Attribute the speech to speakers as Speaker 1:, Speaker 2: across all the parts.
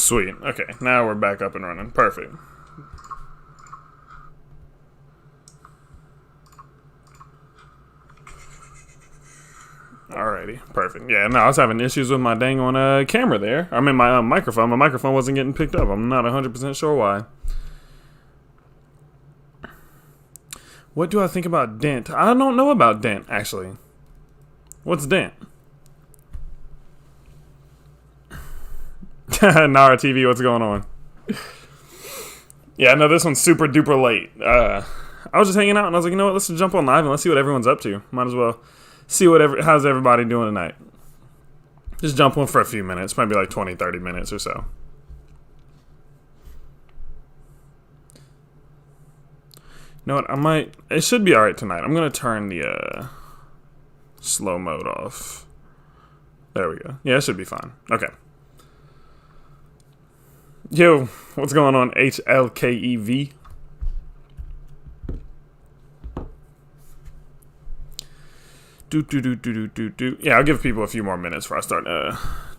Speaker 1: Sweet. Okay, now we're back up and running. Perfect. Alrighty, perfect. Yeah, no, I was having issues with my dang on camera there. I mean, my microphone. My microphone wasn't getting picked up. I'm not 100% sure why. What do I think about Dent? I don't know about Dent, actually. What's Dent? Nara TV, what's going on? Yeah, no, this one's super duper late. I was just hanging out and I was like, you know what, let's jump on live and let's see what everyone's up to. Might as well see how's everybody doing tonight. Just jump on for a few minutes, maybe like 20, 30 minutes or so. You know what, it should be alright tonight. I'm going to turn the slow mode off. There we go. Yeah, it should be fine. Okay. Yo, what's going on, HLKEV? Yeah, I'll give people a few more minutes before I start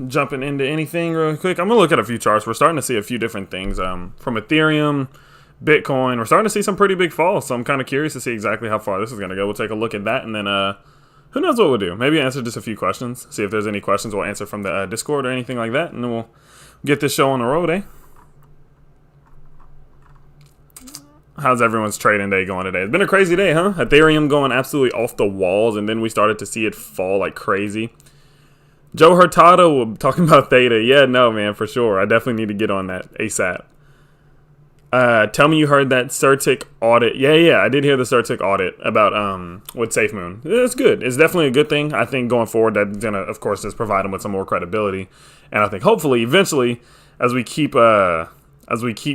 Speaker 1: jumping into anything real quick. I'm going to look at a few charts. We're starting to see a few different things from Ethereum, Bitcoin. We're starting to see some pretty big falls, so I'm kind of curious to see exactly how far this is going to go. We'll take a look at that, and then who knows what we'll do. Maybe answer just a few questions. See if there's any questions we'll answer from the Discord or anything like that, and then we'll get this show on the road, eh? How's everyone's trading day going today? It's been a crazy day, huh? Ethereum going absolutely off the walls, and then we started to see it fall like crazy. Joe Hurtado talking about Theta. Yeah, no, man, for sure. I definitely need to get on that ASAP. Tell me you heard that CerTic audit. Yeah, I did hear the CerTic audit about with SafeMoon. It's good. It's definitely a good thing. I think going forward, that's gonna, of course, just provide them with some more credibility. And I think hopefully, eventually, as we keep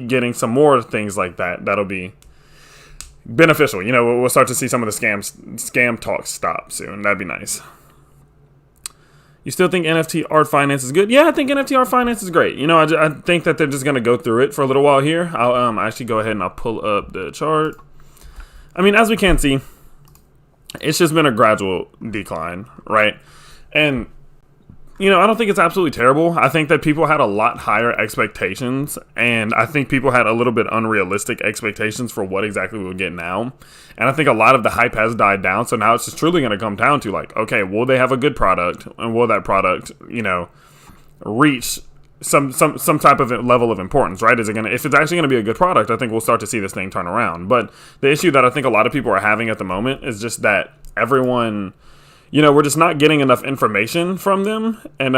Speaker 1: getting some more things like that, that'll be beneficial. You know, we'll start to see some of the scam talk stop soon. That'd be nice. You still think NFT Art Finance is good? Yeah, I think NFT Art Finance is great. You know, I think that they're just going to go through it for a little while here. I'll actually go ahead and I'll pull up the chart. I mean, as we can see, it's just been a gradual decline, right? And you know, I don't think it's absolutely terrible. I think that people had a lot higher expectations, and I think people had a little bit unrealistic expectations for what exactly we would get now. And I think a lot of the hype has died down, so now it's just truly going to come down to, like, okay, will they have a good product, and will that product, you know, reach some type of level of importance, right? Is it gonna, if it's actually going to be a good product, I think we'll start to see this thing turn around. But the issue that I think a lot of people are having at the moment is just that everyone, you know, we're just not getting enough information from them, and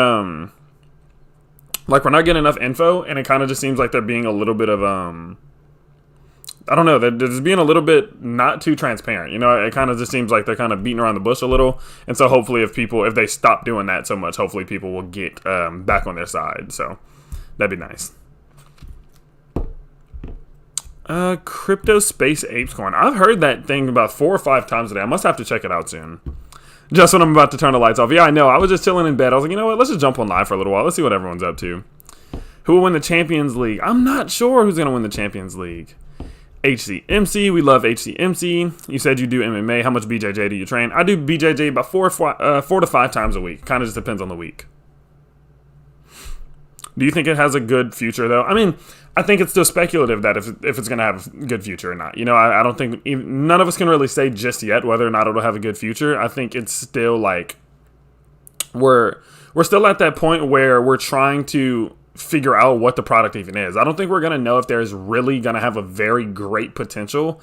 Speaker 1: like, we're not getting enough info, and it kind of just seems like they're being a little bit of I don't know, they're just being a little bit not too transparent. You know, it kind of just seems like they're kind of beating around the bush a little, and so hopefully if they stop doing that so much, hopefully people will get back on their side. So that'd be nice. Crypto Space Apes Coin. I've heard that thing about 4 or 5 times a day. I must have to check it out soon. Just when I'm about to turn the lights off. Yeah, I know. I was just chilling in bed. I was like, you know what? Let's just jump on live for a little while. Let's see what everyone's up to. Who will win the Champions League? I'm not sure who's going to win the Champions League. HCMC. We love HCMC. You said you do MMA. How much BJJ do you train? I do BJJ about 4 to 5 times a week. Kind of just depends on the week. Do you think it has a good future, though? I mean, I think it's still speculative that if it's going to have a good future or not. You know, I don't think none of us can really say just yet whether or not it'll have a good future. I think it's still like we're still at that point where we're trying to figure out what the product even is. I don't think we're going to know if there's really going to have a very great potential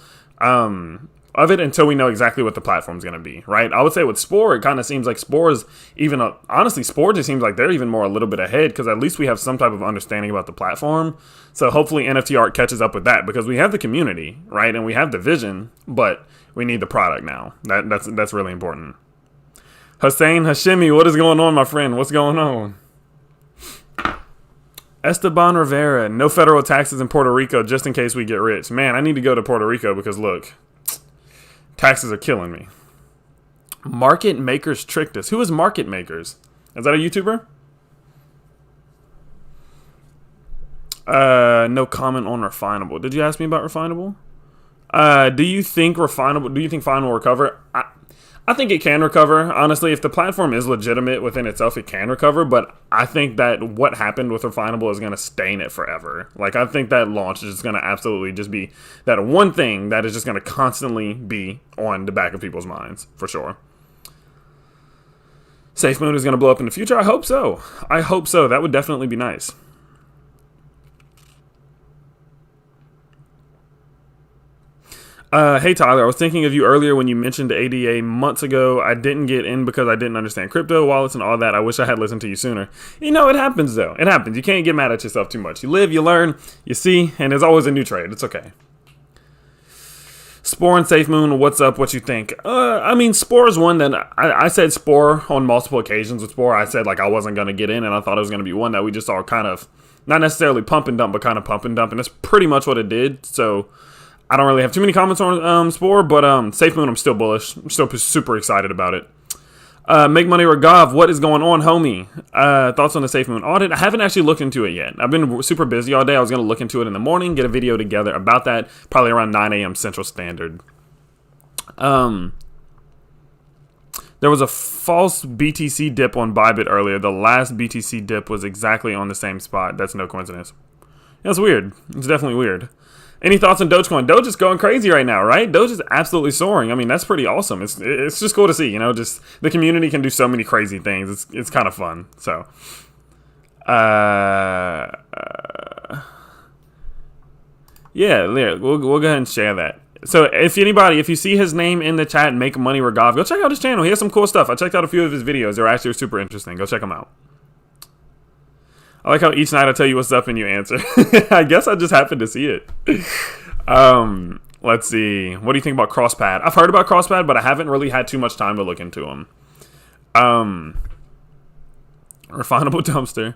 Speaker 1: of it until we know exactly what the platform's going to be, right? I would say with Spore, it kind of seems like Spore's even, honestly, Spore just seems like they're even more a little bit ahead because at least we have some type of understanding about the platform. So hopefully NFT Art catches up with that because we have the community, right? And we have the vision, but we need the product now. That's really important. Hussein Hashimi, what is going on, my friend? What's going on? Esteban Rivera, no federal taxes in Puerto Rico just in case we get rich. Man, I need to go to Puerto Rico because look, taxes are killing me. Market Makers tricked us. Who is Market Makers? Is that a YouTuber? No comment on Refinable. Did you ask me about Refinable? Do you think Refinable will recover? I think it can recover. Honestly, if the platform is legitimate within itself, it can recover. But I think that what happened with Refinable is going to stain it forever. Like, I think that launch is going to absolutely just be that one thing that is just going to constantly be on the back of people's minds, for sure. SafeMoon is going to blow up in the future? I hope so. I hope so. That would definitely be nice. Hey Tyler, I was thinking of you earlier when you mentioned ADA months ago. I didn't get in because I didn't understand crypto, wallets, and all that. I wish I had listened to you sooner. You know, it happens though. It happens. You can't get mad at yourself too much. You live, you learn, you see, and there's always a new trade. It's okay. Spore and SafeMoon, what's up? What you think? I mean, Spore is one that I said Spore on multiple occasions with Spore. I said like I wasn't going to get in, and I thought it was going to be one that we just all kind of, not necessarily pump and dump, but kind of pump and dump, and that's pretty much what it did. So I don't really have too many comments on Spore, but SafeMoon, I'm still bullish. I'm still super excited about it. Make Money Ragav, what is going on, homie? Thoughts on the SafeMoon audit? I haven't actually looked into it yet. I've been super busy all day. I was going to look into it in the morning, get a video together about that, probably around 9 a.m. Central Standard. There was a false BTC dip on Bybit earlier. The last BTC dip was exactly on the same spot. That's no coincidence. That's weird. It's definitely weird. Any thoughts on Dogecoin? Doge is going crazy right now, right? Doge is absolutely soaring. I mean, that's pretty awesome. It's just cool to see, you know, just the community can do so many crazy things. It's kind of fun. So, yeah, we'll go ahead and share that. So if you see his name in the chat, Make Money Ragav, go check out his channel. He has some cool stuff. I checked out a few of his videos. They're actually super interesting. Go check them out. I like how each night I tell you what's up and you answer. I guess I just happened to see it. Let's see. What do you think about CrossPad? I've heard about CrossPad, but I haven't really had too much time to look into them. Refinable Dumpster.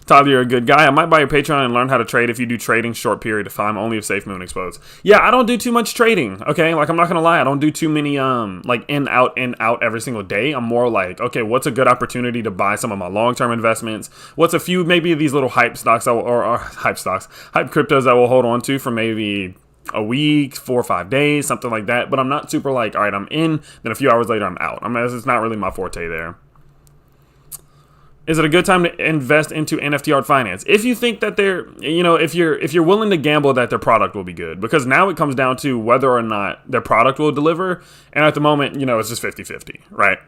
Speaker 1: Tyler, you're a good guy. I might buy your Patreon and learn how to trade if you do trading short period of time, only if SafeMoon exposed. Yeah, I don't do too much trading, okay? Like, I'm not gonna lie, I don't do too many, like, in, out every single day. I'm more like, okay, what's a good opportunity to buy some of my long-term investments? What's a few, maybe these little hype stocks, hype cryptos I will hold on to for maybe a week, 4 or 5 days, something like that. But I'm not super like, all right, I'm in, then a few hours later I'm out. I mean, it's not really my forte there. Is it a good time to invest into NFT Art Finance? If you think that they're, you know, if you're willing to gamble that their product will be good, because now it comes down to whether or not their product will deliver, and at the moment, you know, it's just 50-50, right?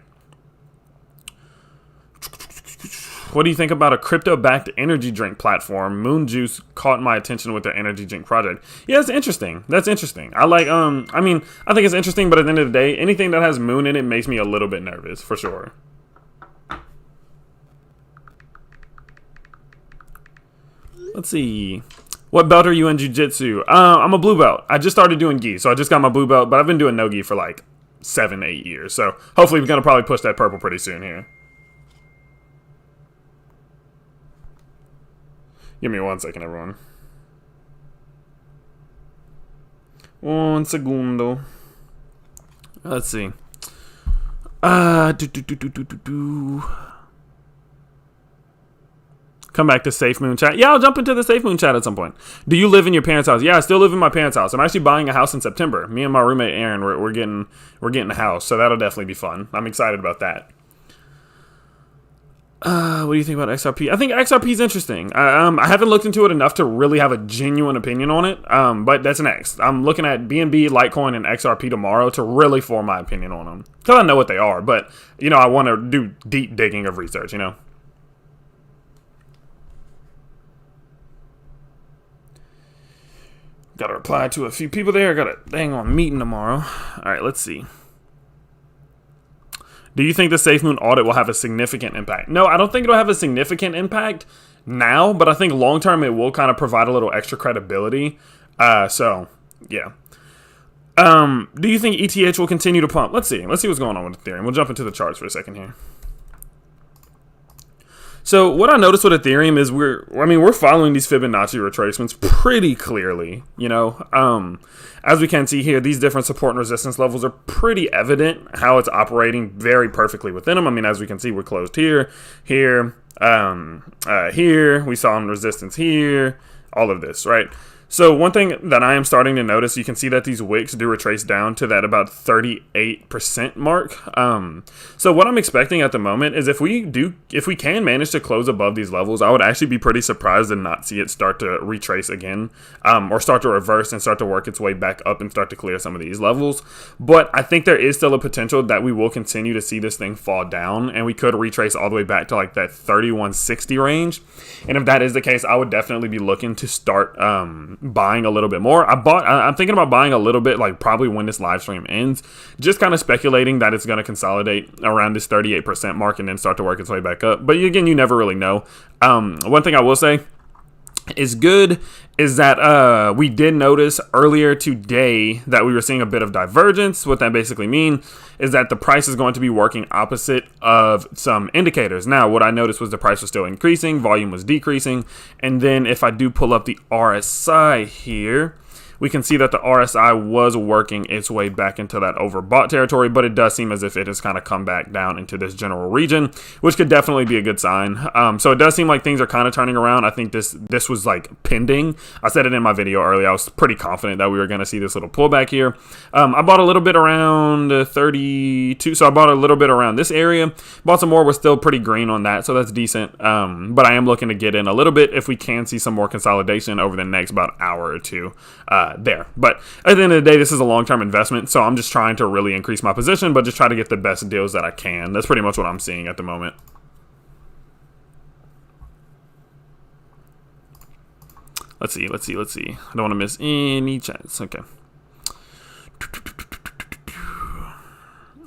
Speaker 1: What do you think about a crypto-backed energy drink platform? Moon Juice caught my attention with their energy drink project. Yeah, it's interesting. That's interesting. I like, I mean, I think it's interesting, but at the end of the day, anything that has Moon in it makes me a little bit nervous, for sure. Let's see. What belt are you in jiu-jitsu? I'm a blue belt. I just started doing gi, so I just got my blue belt, but I've been doing no gi for like 7-8 years. So hopefully we're going to probably push that purple pretty soon here. Give me 1 second, everyone. 1 segundo. Let's see. Come back to SafeMoon chat. Yeah, I'll jump into the SafeMoon chat at some point. Do you live in your parents' house? Yeah, I still live in my parents' house. I'm actually buying a house in September. Me and my roommate Aaron, we're getting a house, so that'll definitely be fun. I'm excited about that. What do you think about XRP? I think XRP is interesting. I haven't looked into it enough to really have a genuine opinion on it, but that's next. I'm looking at BNB, Litecoin, and XRP tomorrow to really form my opinion on them. Because I know what they are, but, you know, I want to do deep digging of research, you know? Got to reply to a few people there. Got a dang on meeting tomorrow. All right, let's see. Do you think the SafeMoon audit will have a significant impact? No, I don't think it'll have a significant impact now, but I think long term it will kind of provide a little extra credibility. So, yeah. Do you think ETH will continue to pump? Let's see. Let's see what's going on with Ethereum. We'll jump into the charts for a second here. So what I noticed with Ethereum is we're following these Fibonacci retracements pretty clearly, you know. As we can see here, these different support and resistance levels are pretty evident how it's operating very perfectly within them. I mean, as we can see, we're closed here, here, we saw resistance here, all of this, right? So one thing that I am starting to notice, you can see that these wicks do retrace down to that about 38% mark. So what I'm expecting at the moment is if we can manage to close above these levels, I would actually be pretty surprised to not see it start to retrace again, or start to reverse and start to work its way back up and start to clear some of these levels. But I think there is still a potential that we will continue to see this thing fall down, and we could retrace all the way back to like that 3160 range. And if that is the case, I would definitely be looking to start buying a little bit more. I'm thinking about buying a little bit, like probably when this live stream ends, just kind of speculating that it's going to consolidate around this 38% mark and then start to work its way back up. But again, you never really know. One thing I will say is good is that we did notice earlier today that we were seeing a bit of divergence. What that basically means is that the price is going to be working opposite of some indicators. Now, what I noticed was the price was still increasing, volume was decreasing, and then if I do pull up the RSI here, we can see that the RSI was working its way back into that overbought territory, but it does seem as if it has kind of come back down into this general region, which could definitely be a good sign. So it does seem like things are kind of turning around. I think this was like pending. I said it in my video earlier. I was pretty confident that we were going to see this little pullback here. I bought a little bit around 32, so I bought a little bit around this area. Bought some more. We're still pretty green on that, so that's decent. But I am looking to get in a little bit if we can see some more consolidation over the next about hour or two. There. But at the end of the day, this is a long-term investment, so I'm just trying to really increase my position, but just try to get the best deals that I can. That's pretty much what I'm seeing at the moment. Let's see. I don't want to miss any chance. Okay.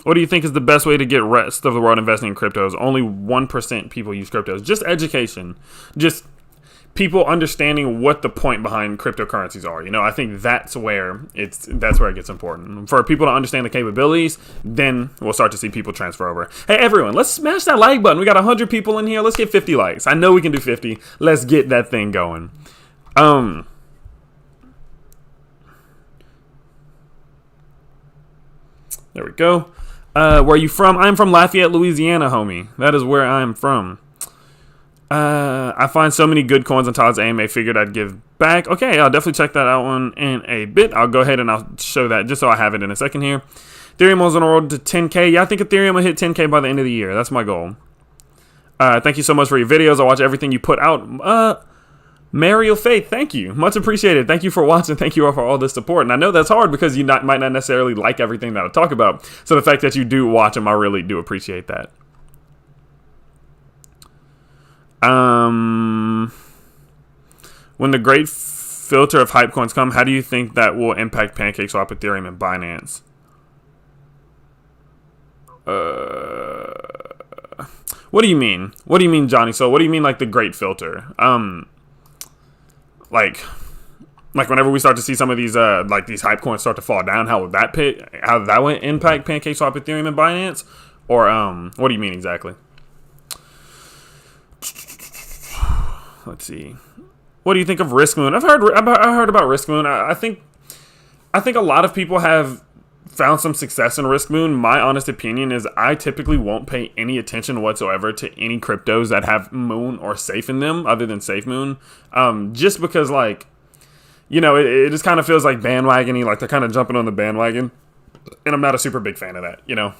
Speaker 1: What do you think is the best way to get rest of the world investing in cryptos? Only 1% people use cryptos. Just education. Just people understanding what the point behind cryptocurrencies are. You know, I think that's where it gets important. For people to understand the capabilities, then we'll start to see people transfer over. Hey, everyone, let's smash that like button. We got 100 people in here. Let's get 50 likes. I know we can do 50. Let's get that thing going. There we go. Where are you from? I'm from Lafayette, Louisiana, homie. That is where I'm from. I find so many good coins on Todd's AMA. Figured I'd give back. Okay, I'll definitely check that out one in a bit. I'll go ahead and I'll show that just so I have it in a second here. Ethereum was on the road to 10K. Yeah, I think Ethereum will hit 10K by the end of the year. That's my goal. Thank you so much for your videos. I watch everything you put out. Mariel Faith, thank you. Much appreciated. Thank you for watching. Thank you all for all the support. And I know that's hard because you might not necessarily like everything that I talk about. So the fact that you do watch them, I really do appreciate that. When the great filter of hype coins come, how do you think that will impact PancakeSwap, Ethereum, and Binance? What do you mean? What do you mean, Johnny? So what do you mean, like the great filter? Like whenever we start to see some of these like these hype coins start to fall down, how would that impact PancakeSwap, Ethereum, and Binance? Or what do you mean exactly? Let's see. What do you think of RiskMoon? I've heard about RiskMoon. I think a lot of people have found some success in RiskMoon. My honest opinion is I typically won't pay any attention whatsoever to any cryptos that have Moon or Safe in them other than SafeMoon. Just because, like, you know, it just kind of feels like bandwagony, like they're kind of jumping on the bandwagon. And I'm not a super big fan of that, you know.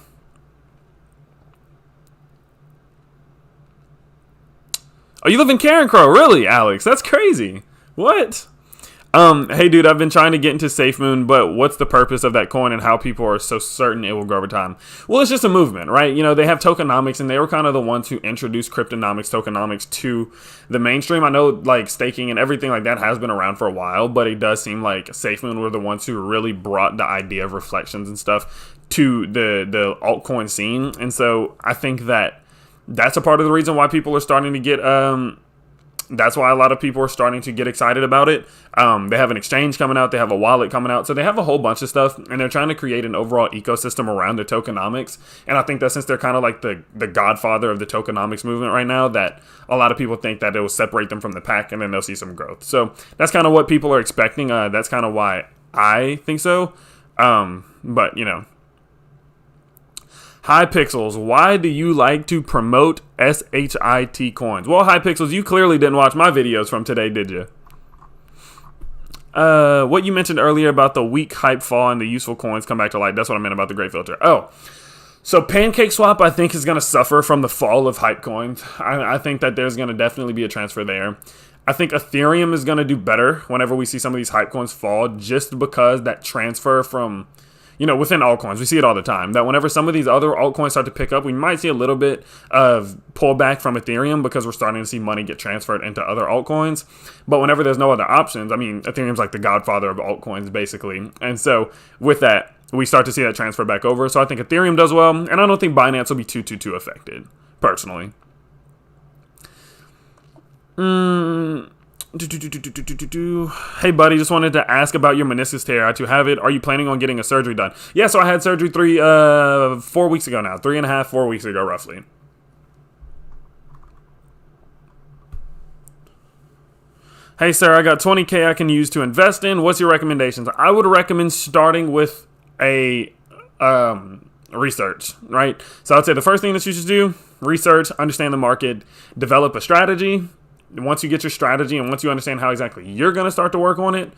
Speaker 1: Oh, you live in Karen Crow? Really, Alex? That's crazy. What? Hey, dude, I've been trying to get into SafeMoon, but what's the purpose of that coin and how people are so certain it will grow over time? Well, it's just a movement, right? You know, they have tokenomics, and they were kind of the ones who introduced tokenomics to the mainstream. I know, like, staking and everything like that has been around for a while, but it does seem like SafeMoon were the ones who really brought the idea of reflections and stuff to the altcoin scene. And so I think that's a part of the reason why people are starting to get that's why a lot of people are starting to get excited about it. They have an exchange coming out. They have a wallet coming out. So they have a whole bunch of stuff, and they're trying to create an overall ecosystem around the tokenomics. And I think that since they're kind of like the godfather of the tokenomics movement right now, that a lot of people think that it will separate them from the pack, and then they'll see some growth. So that's kind of what people are expecting. That's kind of why I think so. But, you know. Hi Pixels, why do you like to promote SHIT coins? Well, Hi Pixels, you clearly didn't watch my videos from today, did you? what you mentioned earlier about the weak hype fall and the useful coins come back to light. That's what I meant about the gray filter. Oh, so PancakeSwap, I think, is going to suffer from the fall of hype coins. I think that there's going to definitely be a transfer there. I think Ethereum is going to do better whenever we see some of these hype coins fall, just because that transfer from, within altcoins, we see it all the time, that whenever some of these other altcoins start to pick up, we might see a little bit of pullback from Ethereum because we're starting to see money get transferred into other altcoins. But whenever there's no other options, Ethereum's like the godfather of altcoins, basically. And so with that, we start to see that transfer back over. So I think Ethereum does well, and I don't think Binance will be too affected, personally. Hey, buddy, just wanted to ask about your meniscus tear. I too have it. Are you planning on getting a surgery done? Yeah, so I had surgery 4 weeks ago now. 3.5, 4 weeks ago, roughly. Hey, sir, I got 20K I can use to invest in. What's your recommendations? I would recommend starting with a research, right? So I'd say the first thing that you should do, research, understand the market, develop a strategy. Once you get your strategy and once you understand how exactly you're going to start to work on it,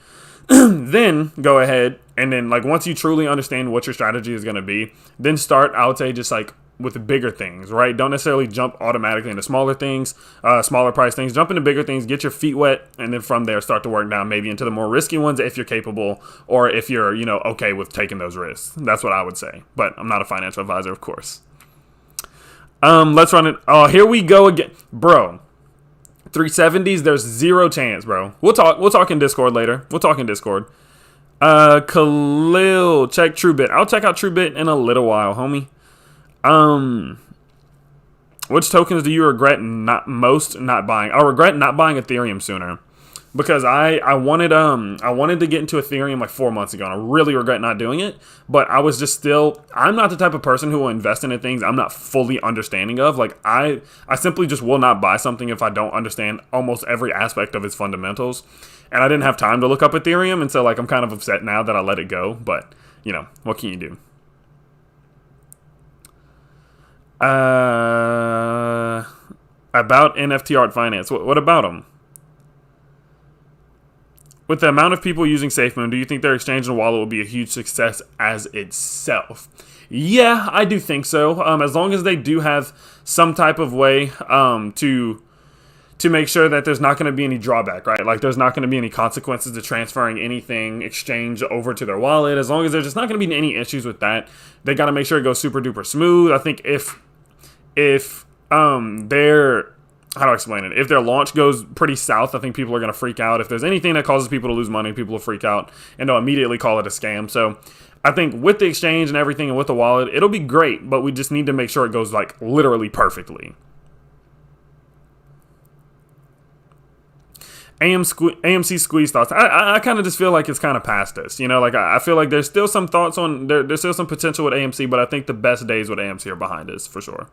Speaker 1: then go ahead and then, once you truly understand what your strategy is going to be, then start, I would say, just with the bigger things, right? Don't necessarily jump automatically into smaller things, smaller price things. Jump into bigger things, get your feet wet, and then from there start to work down maybe into the more risky ones if you're capable, or if you're, okay with taking those risks. That's what I would say. But I'm not a financial advisor, of course. Let's run it. Oh, here we go again. Bro, 370s, there's zero chance, bro. We'll talk in Discord later. Khalil, check TrueBit. I'll check out TrueBit in a little while, homie. Which tokens do you regret not buying? I regret not buying Ethereum sooner, because I wanted to get into Ethereum 4 months ago, and I really regret not doing it. But I was just I'm not the type of person who will invest into things I'm not fully understanding of. I simply just will not buy something if I don't understand almost every aspect of its fundamentals. And I didn't have time to look up Ethereum, and so I'm kind of upset now that I let it go. But what can you do? About NFT Art Finance. What about them? With the amount of people using SafeMoon, do you think their exchange and wallet will be a huge success as itself? Yeah, I do think so. As long as they do have some type of way to make sure that there's not going to be any drawback, right? There's not going to be any consequences to transferring anything exchange over to their wallet. As long as there's just not going to be any issues with that, they got to make sure it goes super duper smooth. I think if their, how do I explain it? If their launch goes pretty south, I think people are going to freak out. If there's anything that causes people to lose money, people will freak out and they'll immediately call it a scam. So I think with the exchange and everything and with the wallet, it'll be great, but we just need to make sure it goes literally perfectly. AMC squeeze thoughts. I kind of just feel like it's kind of past this. I feel like there's still some thoughts on there's still some potential with AMC, but I think the best days with AMC are behind us for sure.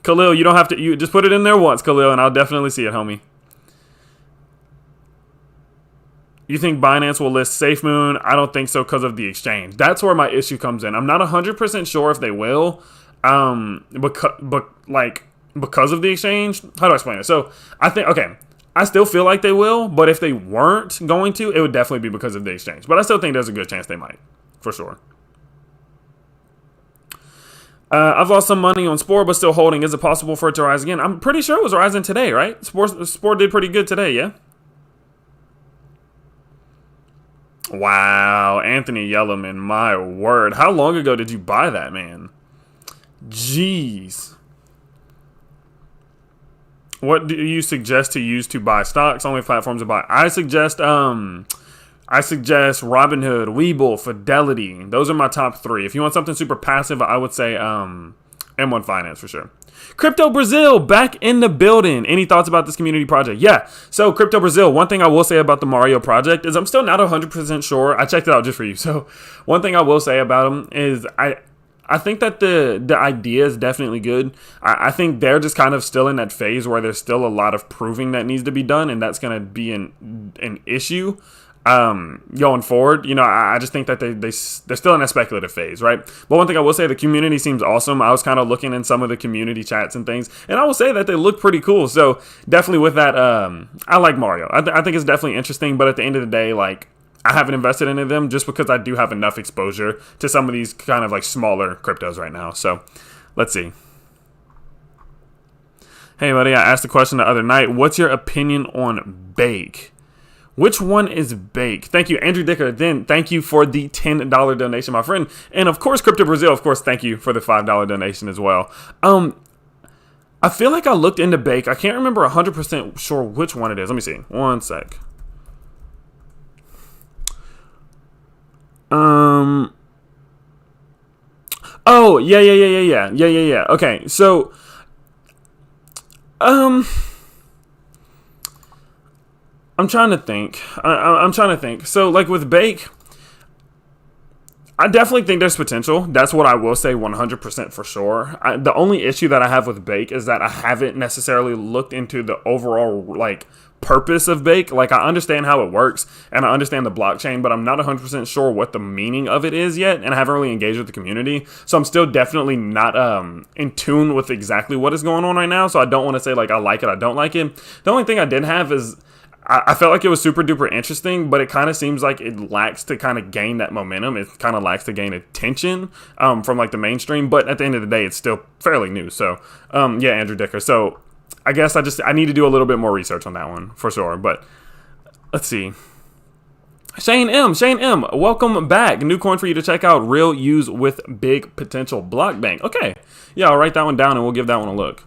Speaker 1: Khalil, you don't have to. You just put it in there once, Khalil, and I'll definitely see it, homie. You think Binance will list SafeMoon? I don't think so because of the exchange. That's where my issue comes in. I'm not 100% sure if they will, because of the exchange. How do I explain it? So I think, okay, I still feel like they will, but if they weren't going to, it would definitely be because of the exchange. But I still think there's a good chance they might, for sure. I've lost some money on Spore, but still holding. Is it possible for it to rise again? I'm pretty sure it was rising today, right? Spore did pretty good today, yeah? Wow, Anthony Yellerman, my word. How long ago did you buy that, man? Jeez. What do you suggest to use to buy stocks? Only platforms to buy. I suggest Robinhood, Webull, Fidelity. Those are my top 3. If you want something super passive, I would say M1 Finance for sure. Crypto Brazil back in the building. Any thoughts about this community project? Yeah. So Crypto Brazil, one thing I will say about the Mario project is I'm still not 100% sure. I checked it out just for you. So one thing I will say about them is I think that the idea is definitely good. I think they're just kind of still in that phase where there's still a lot of proving that needs to be done, and that's going to be an issue. going forward. You know, I just think that they're still in a speculative phase, right? But one thing I will say, the community seems awesome. I was kind of looking in some of the community chats and things, and I will say that they look pretty cool. So definitely with that, I like Mario. I think it's definitely interesting, but at the end of the day, like, I haven't invested into them just because I do have enough exposure to some of these kind of like smaller cryptos right now. So let's see. Hey buddy, I asked the question the other night, what's your opinion on Bake? Which one is Bake? Thank you, Andrew Dicker. Then thank you for the $10 donation, my friend. And of course, Crypto Brazil, of course, thank you for the $5 donation as well. I feel like I looked into Bake. I can't remember 100% sure which one it is. Let me see. One sec. Oh, yeah. Okay, so, I'm trying to think. I'm trying to think. So, like with Bake, I definitely think there's potential. That's what I will say 100% for sure. The only issue that I have with Bake is that I haven't necessarily looked into the overall, like, purpose of Bake. Like, I understand how it works, and I understand the blockchain, but I'm not 100% sure what the meaning of it is yet, and I haven't really engaged with the community. So I'm still definitely not in tune with exactly what is going on right now. So I don't want to say, like, I like it, I don't like it. The only thing I did have is I felt like it was super duper interesting, but it kind of seems like it lacks to kind of gain that momentum. It kind of lacks to gain attention from like the mainstream. But at the end of the day, it's still fairly new. So yeah, Andrew Dicker. So I guess I need to do a little bit more research on that one for sure. But let's see. Shane M, welcome back. New coin for you to check out. Real use with big potential. Block Bank. Okay. Yeah, I'll write that one down and we'll give that one a look.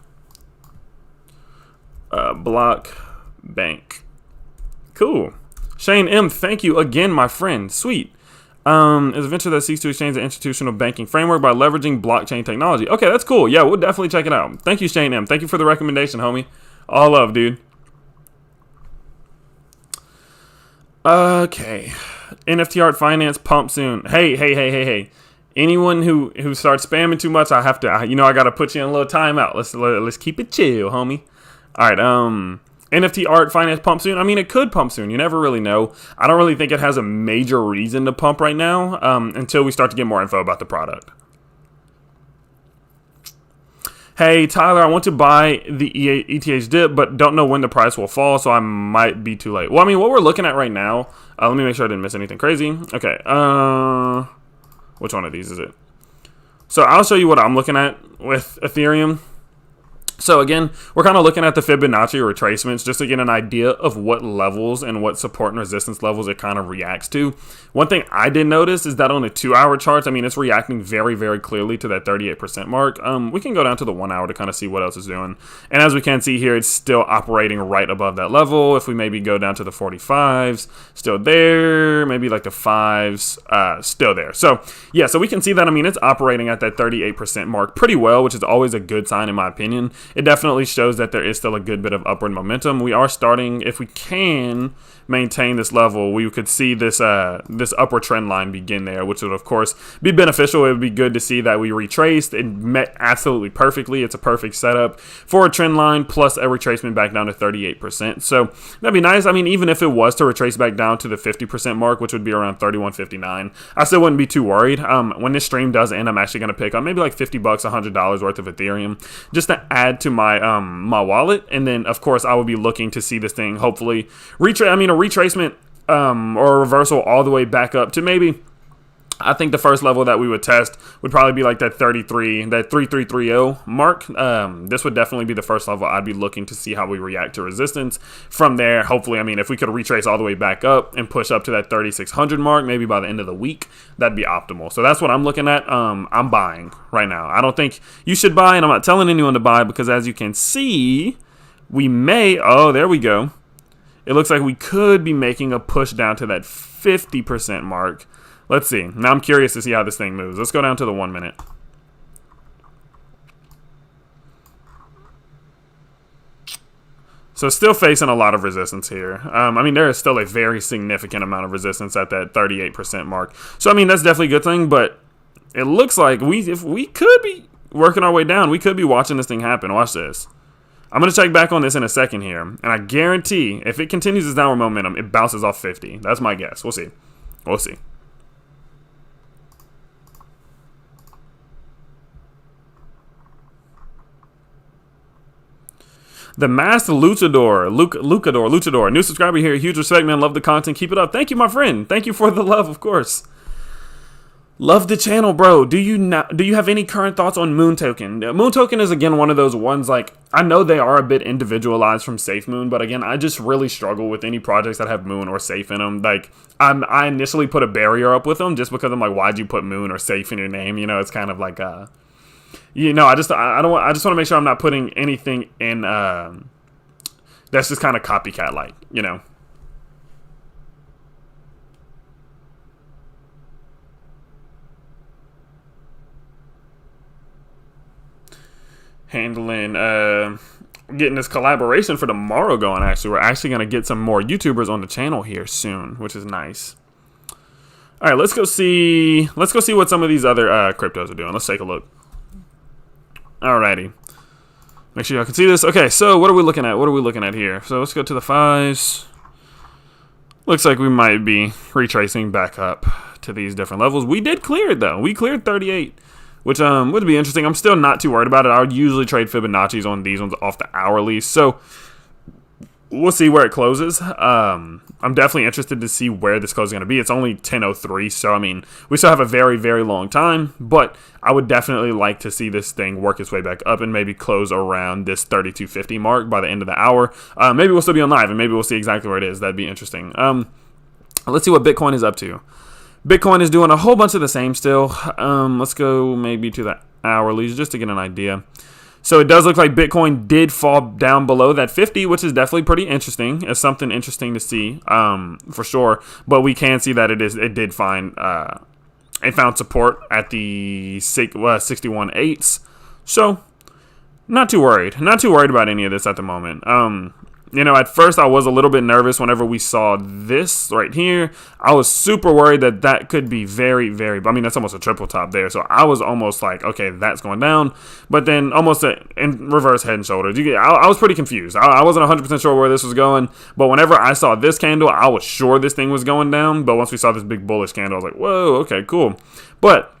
Speaker 1: Block Bank. Cool. Shane M, thank you again, my friend. Sweet. Is a venture that seeks to exchange the institutional banking framework by leveraging blockchain technology. Okay, that's cool. Yeah, we'll definitely check it out. Thank you, Shane M. Thank you for the recommendation, homie. All love, dude. Okay. NFT Art Finance pump soon. Hey. Anyone who starts spamming too much, I have to, I gotta put you in a little timeout. Let's keep it chill, homie. All right. NFT Art Finance pump soon? I mean, it could pump soon. You never really know. I don't really think it has a major reason to pump right now until we start to get more info about the product. Hey, Tyler, I want to buy the ETH dip, but don't know when the price will fall, so I might be too late. Well, I mean, what we're looking at right now, let me make sure I didn't miss anything crazy. Okay, which one of these is it? So I'll show you what I'm looking at with Ethereum. So again, we're kind of looking at the Fibonacci retracements just to get an idea of what levels and what support and resistance levels it kind of reacts to. One thing I did notice is that on the 2-hour charts, I mean, it's reacting very, very clearly to that 38% mark. We can go down to the 1 hour to kind of see what else is doing. And as we can see here, it's still operating right above that level. If we maybe go down to the 45s, still there, maybe like the 5s, still there. So yeah, so we can see that, I mean, it's operating at that 38% mark pretty well, which is always a good sign in my opinion. It definitely shows that there is still a good bit of upward momentum. We are starting, if we can maintain this level, we could see this this upward trend line begin there, which would of course be beneficial. It would be good to see that we retraced. It met absolutely perfectly. It's a perfect setup for a trend line plus a retracement back down to 38%. So that'd be nice. I mean, even if it was to retrace back down to the 50% mark, which would be around 31.59, I still wouldn't be too worried. When this stream does end, I'm actually going to pick up maybe like $50, $100 worth of Ethereum just to add to my my wallet, and then of course I will be looking to see this thing hopefully retracement or a reversal all the way back up to maybe, I think the first level that we would test would probably be like that 3330 mark. This would definitely be the first level I'd be looking to see how we react to resistance. From there, hopefully, I mean, if we could retrace all the way back up and push up to that 3600 mark, maybe by the end of the week, that'd be optimal. So that's what I'm looking at. I'm buying right now. I don't think you should buy, and I'm not telling anyone to buy because as you can see, we may, oh, there we go. It looks like we could be making a push down to that 50% mark. Let's see. Now I'm curious to see how this thing moves. Let's go down to the 1 minute. So still facing a lot of resistance here. I mean, there is still a very significant amount of resistance at that 38% mark. So, I mean, that's definitely a good thing, but it looks like if we could be working our way down, we could be watching this thing happen. Watch this. I'm going to check back on this in a second here, and I guarantee if it continues its downward momentum, it bounces off 50. That's my guess. We'll see. We'll see. The Masked Luchador, new subscriber here. Huge respect, man. Love the content. Keep it up. Thank you, my friend. Thank you for the love, of course. Love the channel, bro. Do you have any current thoughts on Moon Token? Moon Token is, again, one of those ones, like, I know they are a bit individualized from SafeMoon, but again, I just really struggle with any projects that have Moon or Safe in them. Like, I initially put a barrier up with them just because I'm like, why'd you put Moon or Safe in your name? You know, it's kind of like, you know, I just want to make sure I'm not putting anything in, that's just kind of copycat-like, you know. Handling, getting this collaboration for tomorrow going, actually. We're actually going to get some more YouTubers on the channel here soon, which is nice. All right, let's go see what some of these other cryptos are doing. Let's take a look. Alrighty. Make sure y'all can see this. Okay, so what are we looking at? What are we looking at here? So let's go to the 5s. Looks like we might be retracing back up to these different levels. We did clear it, though. We cleared 38, which would be interesting. I'm still not too worried about it. I would usually trade Fibonacci's on these ones off the hourly. So we'll see where it closes. I'm definitely interested to see where this close is going to be. It's only 10:03, so I mean, we still have a very, very long time, but I would definitely like to see this thing work its way back up and maybe close around this 32.50 mark by the end of the hour. Maybe we'll still be on live, and maybe we'll see exactly where it is. That'd be interesting. Let's see what Bitcoin is up to. Bitcoin is doing a whole bunch of the same still. Let's go maybe to the hourlies just to get an idea. So it does look like Bitcoin did fall down below that 50, which is definitely pretty interesting. It's something interesting to see, for sure. But we can see that it did find it found support at the 61.8s. So not too worried. Not too worried about any of this at the moment. You know, at first I was a little bit nervous whenever we saw this right here. I was super worried that that could be very, very, I mean, that's almost a triple top there. So I was almost like, okay, that's going down. But then almost in reverse head and shoulders. I was pretty confused. I wasn't 100% sure where this was going. But whenever I saw this candle, I was sure this thing was going down. But once we saw this big bullish candle, I was like, whoa, okay, cool. But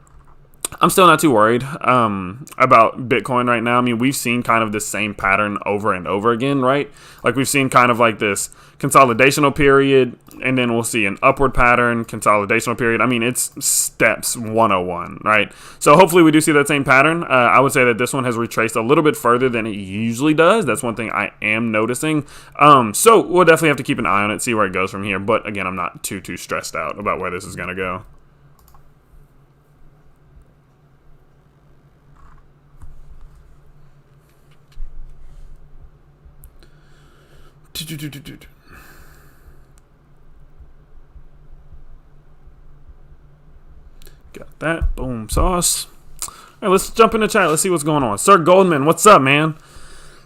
Speaker 1: I'm still not too worried about Bitcoin right now. I mean, we've seen kind of the same pattern over and over again, right? Like we've seen kind of like this consolidational period, and then we'll see an upward pattern, consolidational period. I mean, it's steps 101, right? So hopefully we do see that same pattern. I would say that this one has retraced a little bit further than it usually does. That's one thing I am noticing. So we'll definitely have to keep an eye on it, see where it goes from here. But again, I'm not too stressed out about where this is going to go. Got that. Boom sauce. All right, let's jump in the chat. Let's see what's going on. Sir Goldman, what's up, man?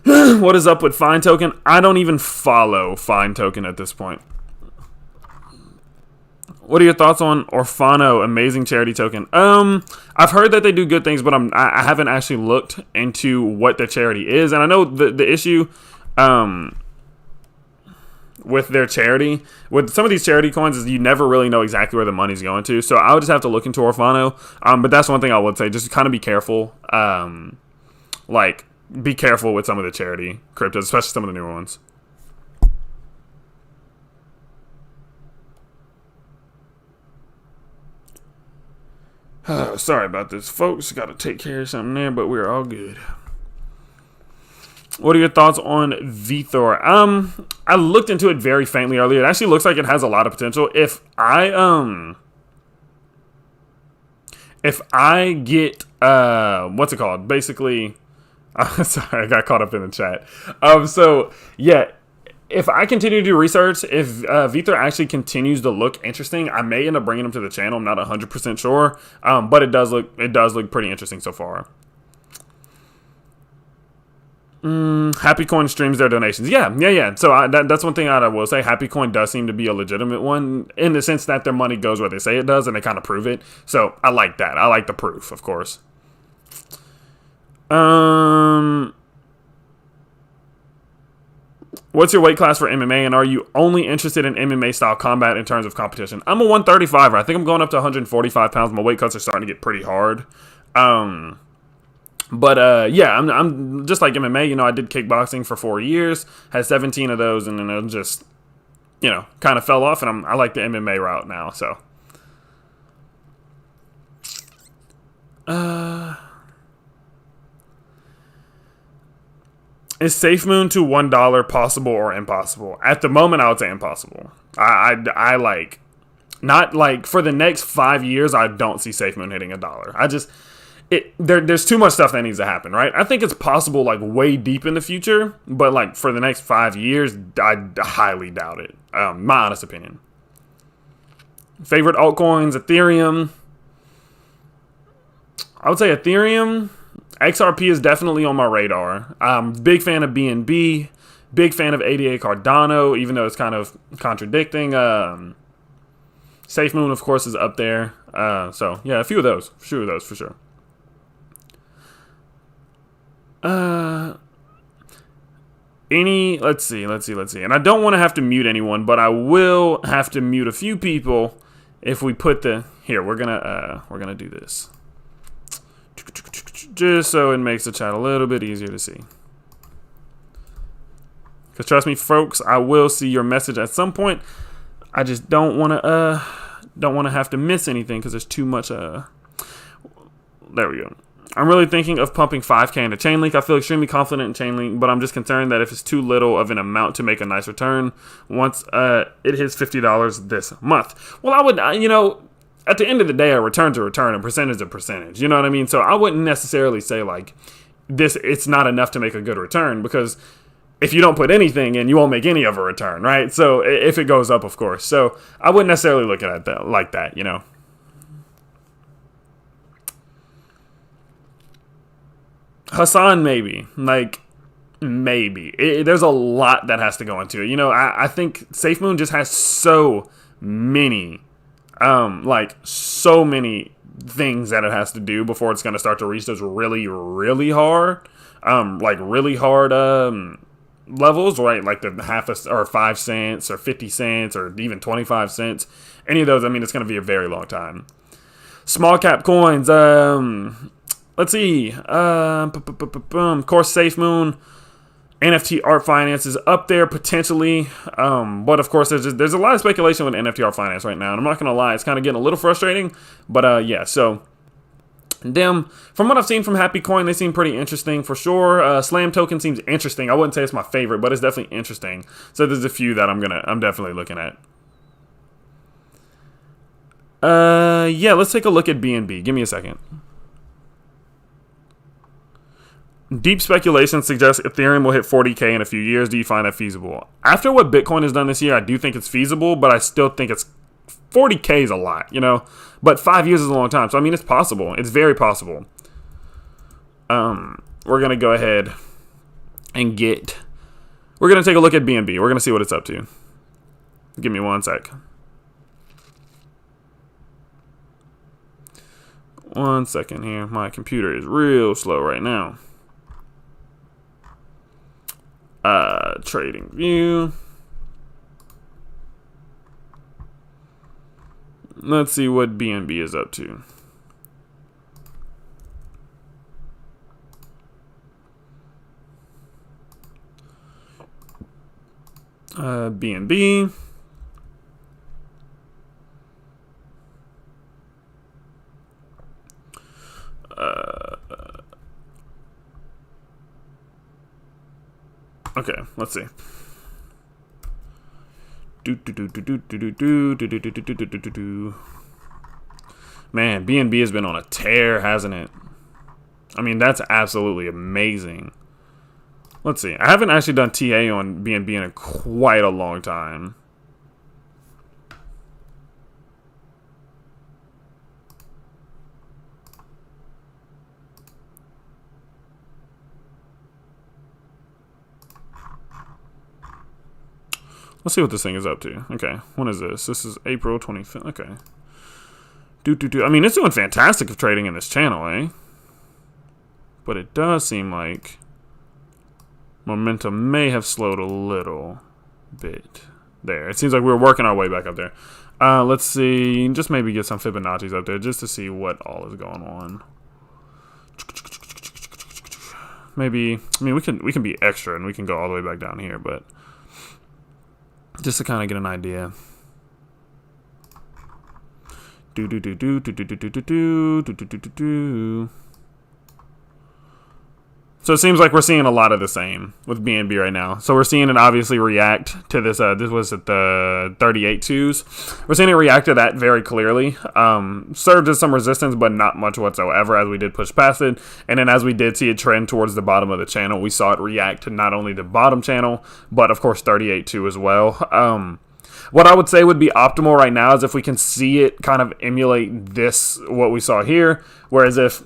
Speaker 1: What is up with Fine Token? I don't even follow Fine Token at this point. What are your thoughts on Orfano, amazing charity token? I've heard that they do good things, but I haven't actually looked into what the charity is. And I know the issue with their charity, with some of these charity coins, is you never really know exactly where the money's going to. So I would just have to look into Orfano. But that's one thing I would say. Just kind of be careful. Like, be careful with some of the charity cryptos, especially some of the newer ones. Sorry about this, folks. Got to take care of something there, but we're all good. What are your thoughts on Vthor? I looked into it very faintly earlier. It actually looks like it has a lot of potential. If I get what's it called? Basically, sorry, I got caught up in the chat. So yeah, if I continue to do research, if Vthor actually continues to look interesting, I may end up bringing him to the channel. I'm not 100% sure, but it does look pretty interesting so far. Happy Coin streams their donations. Yeah. So that's one thing I will say. Happy Coin does seem to be a legitimate one in the sense that their money goes where they say it does, and they kind of prove it. So I like that. I like the proof, of course. What's your weight class for MMA, and are you only interested in MMA style combat in terms of competition? I'm a 135er. I think I'm going up to 145 pounds. My weight cuts are starting to get pretty hard. Yeah, I'm just like MMA. You know, I did kickboxing for 4 years, had 17 of those, and then it just, you know, kind of fell off. And I like the MMA route now. So, is SafeMoon to $1 possible or impossible? At the moment, I would say impossible. I like, not like for the next 5 years, I don't see SafeMoon hitting $1. There's too much stuff that needs to happen, right? I think it's possible like way deep in the future, but like for the next 5 years, I highly doubt it. My honest opinion. Favorite altcoins, Ethereum. I would say Ethereum. XRP is definitely on my radar. Big fan of BNB. Big fan of ADA Cardano, even though it's kind of contradicting. SafeMoon, of course, is up there. So, yeah, a few of those for sure. Let's see. And I don't want to have to mute anyone, but I will have to mute a few people if we put here, we're gonna do this. Just so it makes the chat a little bit easier to see. Because trust me, folks, I will see your message at some point. I just don't want to have to miss anything because there's too much. There we go. I'm really thinking of pumping 5K into Chainlink. I feel extremely confident in Chainlink, but I'm just concerned that if it's too little of an amount to make a nice return once it hits $50 this month. Well, I would, at the end of the day, a return's a return, a percentage is a percentage. You know what I mean? So I wouldn't necessarily say like it's not enough to make a good return, because if you don't put anything in, you won't make any of a return, right? So if it goes up, of course. So I wouldn't necessarily look at it like that, you know. Hassan, maybe. There's a lot that has to go into it. You know, I think SafeMoon just has so many things that it has to do before it's going to start to reach those really, really hard, levels, right? Like the or 5 cents or 50 cents or even 25 cents. Any of those, I mean, it's going to be a very long time. Small cap coins, let's see. Of course, SafeMoon, NFT Art Finance is up there potentially. But of course, there's a lot of speculation with NFT Art Finance right now. And I'm not going to lie, it's kind of getting a little frustrating. But yeah, so them, from what I've seen from Happy Coin, they seem pretty interesting for sure. Slam Token seems interesting. I wouldn't say it's my favorite, but it's definitely interesting. So there's a few that I'm definitely looking at. Yeah, let's take a look at BNB. Give me a second. Deep speculation suggests Ethereum will hit 40K in a few years. Do you find that feasible? After what Bitcoin has done this year, I do think it's feasible, but I still think 40K is a lot, you know? But 5 years is a long time. So, I mean, it's possible. It's very possible. We're going to go ahead and we're going to take a look at BNB. We're going to see what it's up to. Give me 1 sec. 1 second here. My computer is real slow right now. Trading view. Let's see what BNB is up to. BNB. Okay, let's see. Man, BNB has been on a tear, hasn't it? I mean, that's absolutely amazing. Let's see. I haven't actually done TA on BNB in quite a long time. Let's see what this thing is up to. Okay, when is this? This is April 25th. Okay. I mean, it's doing fantastic of trading in this channel, eh? But it does seem like Momentum may have slowed a little bit there. It seems like we're working our way back up there. Let's see, just maybe get some Fibonacci's up there just to see what all is going on. Maybe, I mean, we can be extra and we can go all the way back down here, but just to kind of get an idea. So it seems like we're seeing a lot of the same with BNB right now. So we're seeing it obviously react to this. This was at the 38.2s. We're seeing it react to that very clearly. Served as some resistance, but not much whatsoever as we did push past it. And then as we did see it trend towards the bottom of the channel, we saw it react to not only the bottom channel, but of course 38.2 as well. What I would say would be optimal right now is if we can see it kind of emulate this, what we saw here. Whereas if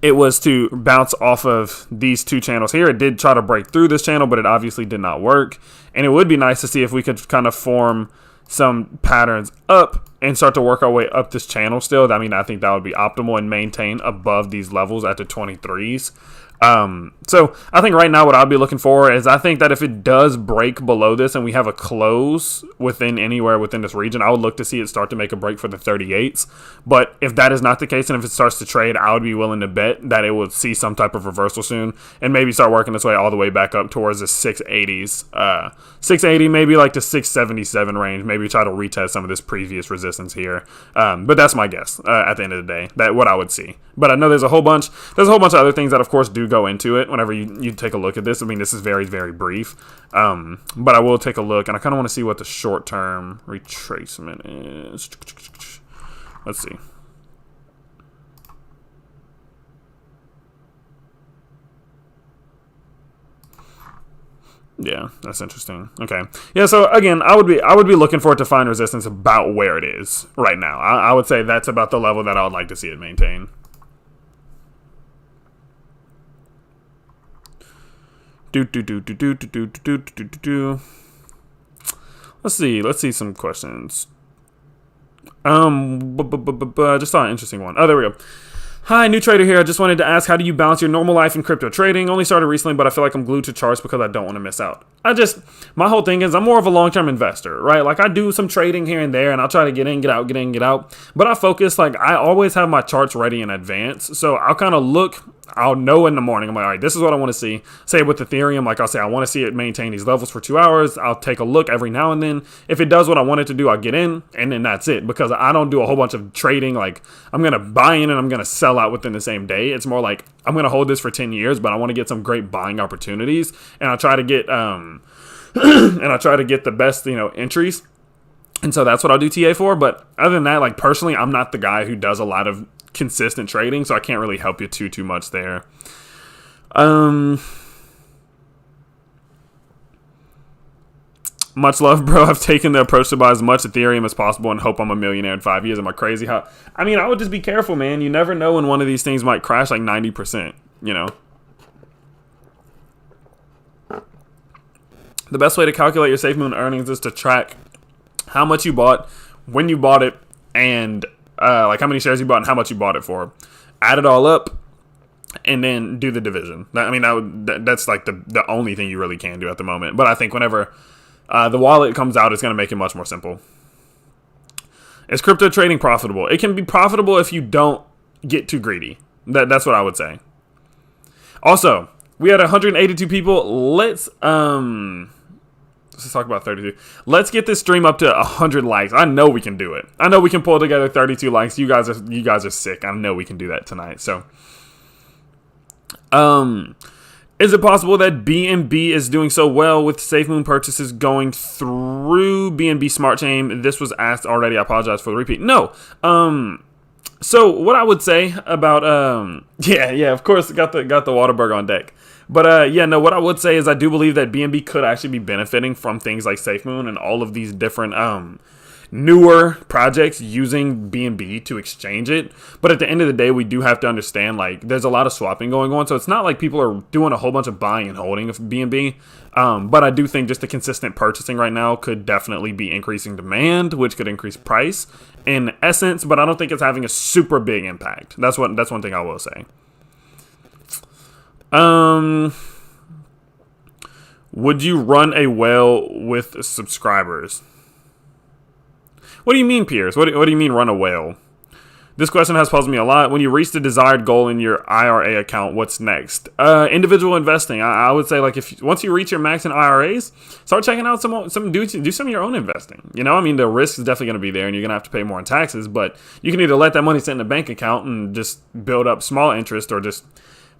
Speaker 1: it was to bounce off of these two channels here, it did try to break through this channel, but it obviously did not work. And it would be nice to see if we could kind of form some patterns up and start to work our way up this channel still. I mean, I think that would be optimal and maintain above these levels at the 23s. So I think right now what I'll be looking for is I think that if it does break below this and we have a close within anywhere within this region, I would look to see it start to make a break for the 38s. But if that is not the case and if it starts to trade, I would be willing to bet that it will see some type of reversal soon and maybe start working its way all the way back up towards the 680s. 680, maybe like the 677 range, maybe try to retest some of this previous resistance here. But that's my guess at the end of the day, that what I would see. But I know there's a whole bunch of other things that of course do go into it whenever you take a look at this. I mean, this is very, very brief. But I will take a look, and I kind of want to see what the short-term retracement is. Let's see. Yeah, that's interesting. Okay. Yeah, so again, I would be looking for it to find resistance about where it is right now. I would say that's about the level that I would like to see it maintain. Let's see some questions. Just saw an interesting one. Oh, there we go. Hi, new trader here. I just wanted to ask, how do you balance your normal life and crypto trading? Only started recently, but I feel like I'm glued to charts because I don't want to miss out. My whole thing is I'm more of a long-term investor, right? Like I do some trading here and there, and I'll try to get in, get out, get in, get out. But I focus, like I always have my charts ready in advance. So I'll kind of look, I'll know in the morning. I'm like, all right, this is what I want to see. Say with Ethereum, like I'll say, I want to see it maintain these levels for 2 hours. I'll take a look every now and then. If it does what I want it to do, I'll get in, and then that's it. Because I don't do a whole bunch of trading. Like I'm going to buy in and I'm going to sell out within the same day. It's more like I'm going to hold this for 10 years, but I want to get some great buying opportunities. And I'll try to get, the best, entries. And so that's what I'll do TA for. But other than that, like personally, I'm not the guy who does a lot of consistent trading, so I can't really help you too much there. Much love, bro. I've taken the approach to buy as much Ethereum as possible and hope I'm a millionaire in 5 years. Am I crazy? I mean, I would just be careful, man. You never know when one of these things might crash like 90%, The best way to calculate your SafeMoon earnings is to track how much you bought, when you bought it, and like how many shares you bought and how much you bought it for. Add it all up, and then do the division. That's like the only thing you really can do at the moment. But I think whenever the wallet comes out, it's going to make it much more simple. Is crypto trading profitable? It can be profitable if you don't get too greedy. That's what I would say. Also, we had 182 people. Let's talk about 32. Let's get this stream up to 100 likes. I know we can do it. I know we can pull together 32 likes. You guys are sick. I know we can do that tonight. So, is it possible that BNB is doing so well with SafeMoon purchases going through BNB Smart Chain? This was asked already. I apologize for the repeat. No. So what I would say about yeah, of course, got the Waterberg on deck. But what I would say is I do believe that BNB could actually be benefiting from things like SafeMoon and all of these different newer projects using BNB to exchange it. But at the end of the day, we do have to understand, like, there's a lot of swapping going on. So it's not like people are doing a whole bunch of buying and holding of BNB. But I do think just the consistent purchasing right now could definitely be increasing demand, which could increase price in essence. But I don't think it's having a super big impact. That's one thing I will say. Would you run a whale with subscribers? What do you mean, Pierce? What do you mean run a whale? This question has puzzled me a lot. When you reach the desired goal in your IRA account, what's next? Individual investing. I would say, like, once you reach your max in IRAs, start checking out do some of your own investing. You know, I mean, the risk is definitely going to be there, and you're going to have to pay more in taxes. But you can either let that money sit in a bank account and just build up small interest, or just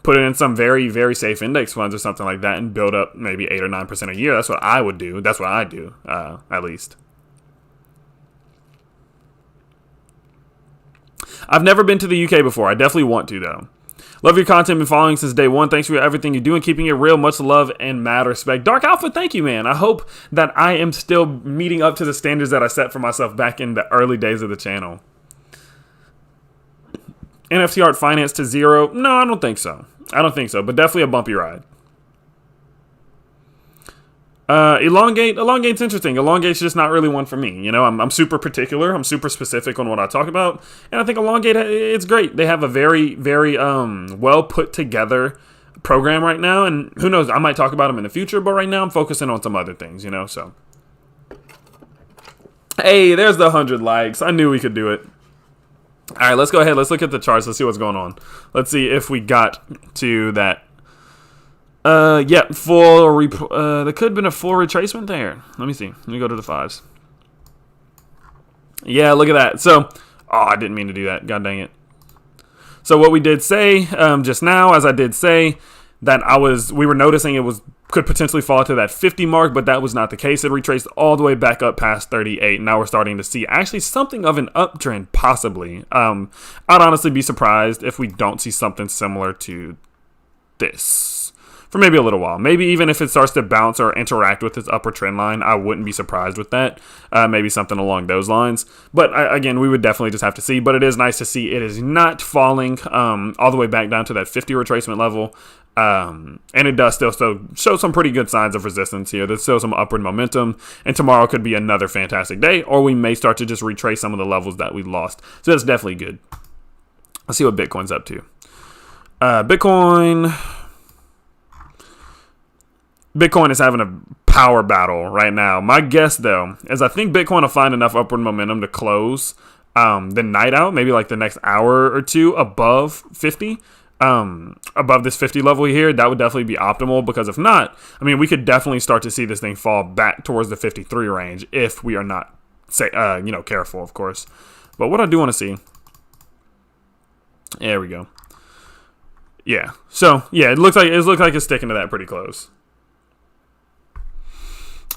Speaker 1: put it in some very, very safe index funds or something like that, and build up maybe 8 or 9% a year. That's what I would do. That's what I do, at least. I've never been to the UK before. I definitely want to, though. Love your content. Been following since day one. Thanks for everything you do and keeping it real. Much love and mad respect. Dark Alpha, thank you, man. I hope that I am still meeting up to the standards that I set for myself back in the early days of the channel. NFT Art Finance to 0? No, I don't think so. But definitely a bumpy ride. Elongate's interesting. Elongate's just not really one for me. You know, I'm super particular. I'm super specific on what I talk about. And I think Elongate, it's great. They have a very, very well put together program right now. And who knows, I might talk about them in the future. But right now I'm focusing on some other things, you know, so. Hey, there's the 100 likes. I knew we could do it. All right, let's go ahead. Let's look at the charts. Let's see what's going on. Let's see if we got to that. Yeah, there could have been a full retracement there. Let me see. Let me go to the 5s. Yeah, look at that. So, I didn't mean to do that. God dang it. So what we did say just now, as I did say, that we were noticing could potentially fall to that 50 mark, but that was not the case. It retraced all the way back up past 38. Now we're starting to see actually something of an uptrend, possibly. I'd honestly be surprised if we don't see something similar to this for maybe a little while. Maybe even if it starts to bounce or interact with this upper trend line, I wouldn't be surprised with that. Maybe something along those lines. But again, we would definitely just have to see. But it is nice to see it is not falling all the way back down to that 50 retracement level. And it does still show some pretty good signs of resistance here. There's still some upward momentum. And tomorrow could be another fantastic day. Or we may start to just retrace some of the levels that we lost. So that's definitely good. Let's see what Bitcoin's up to. Bitcoin is having a power battle right now. My guess, though, is I think Bitcoin will find enough upward momentum to close the night out, maybe like the next hour or two above 50, above this 50 level here. That would definitely be optimal, because if not, I mean, we could definitely start to see this thing fall back towards the 53 range if we are not, careful, of course. But what I do want to see, there we go. Yeah. So yeah, it looks like it's sticking to that pretty close.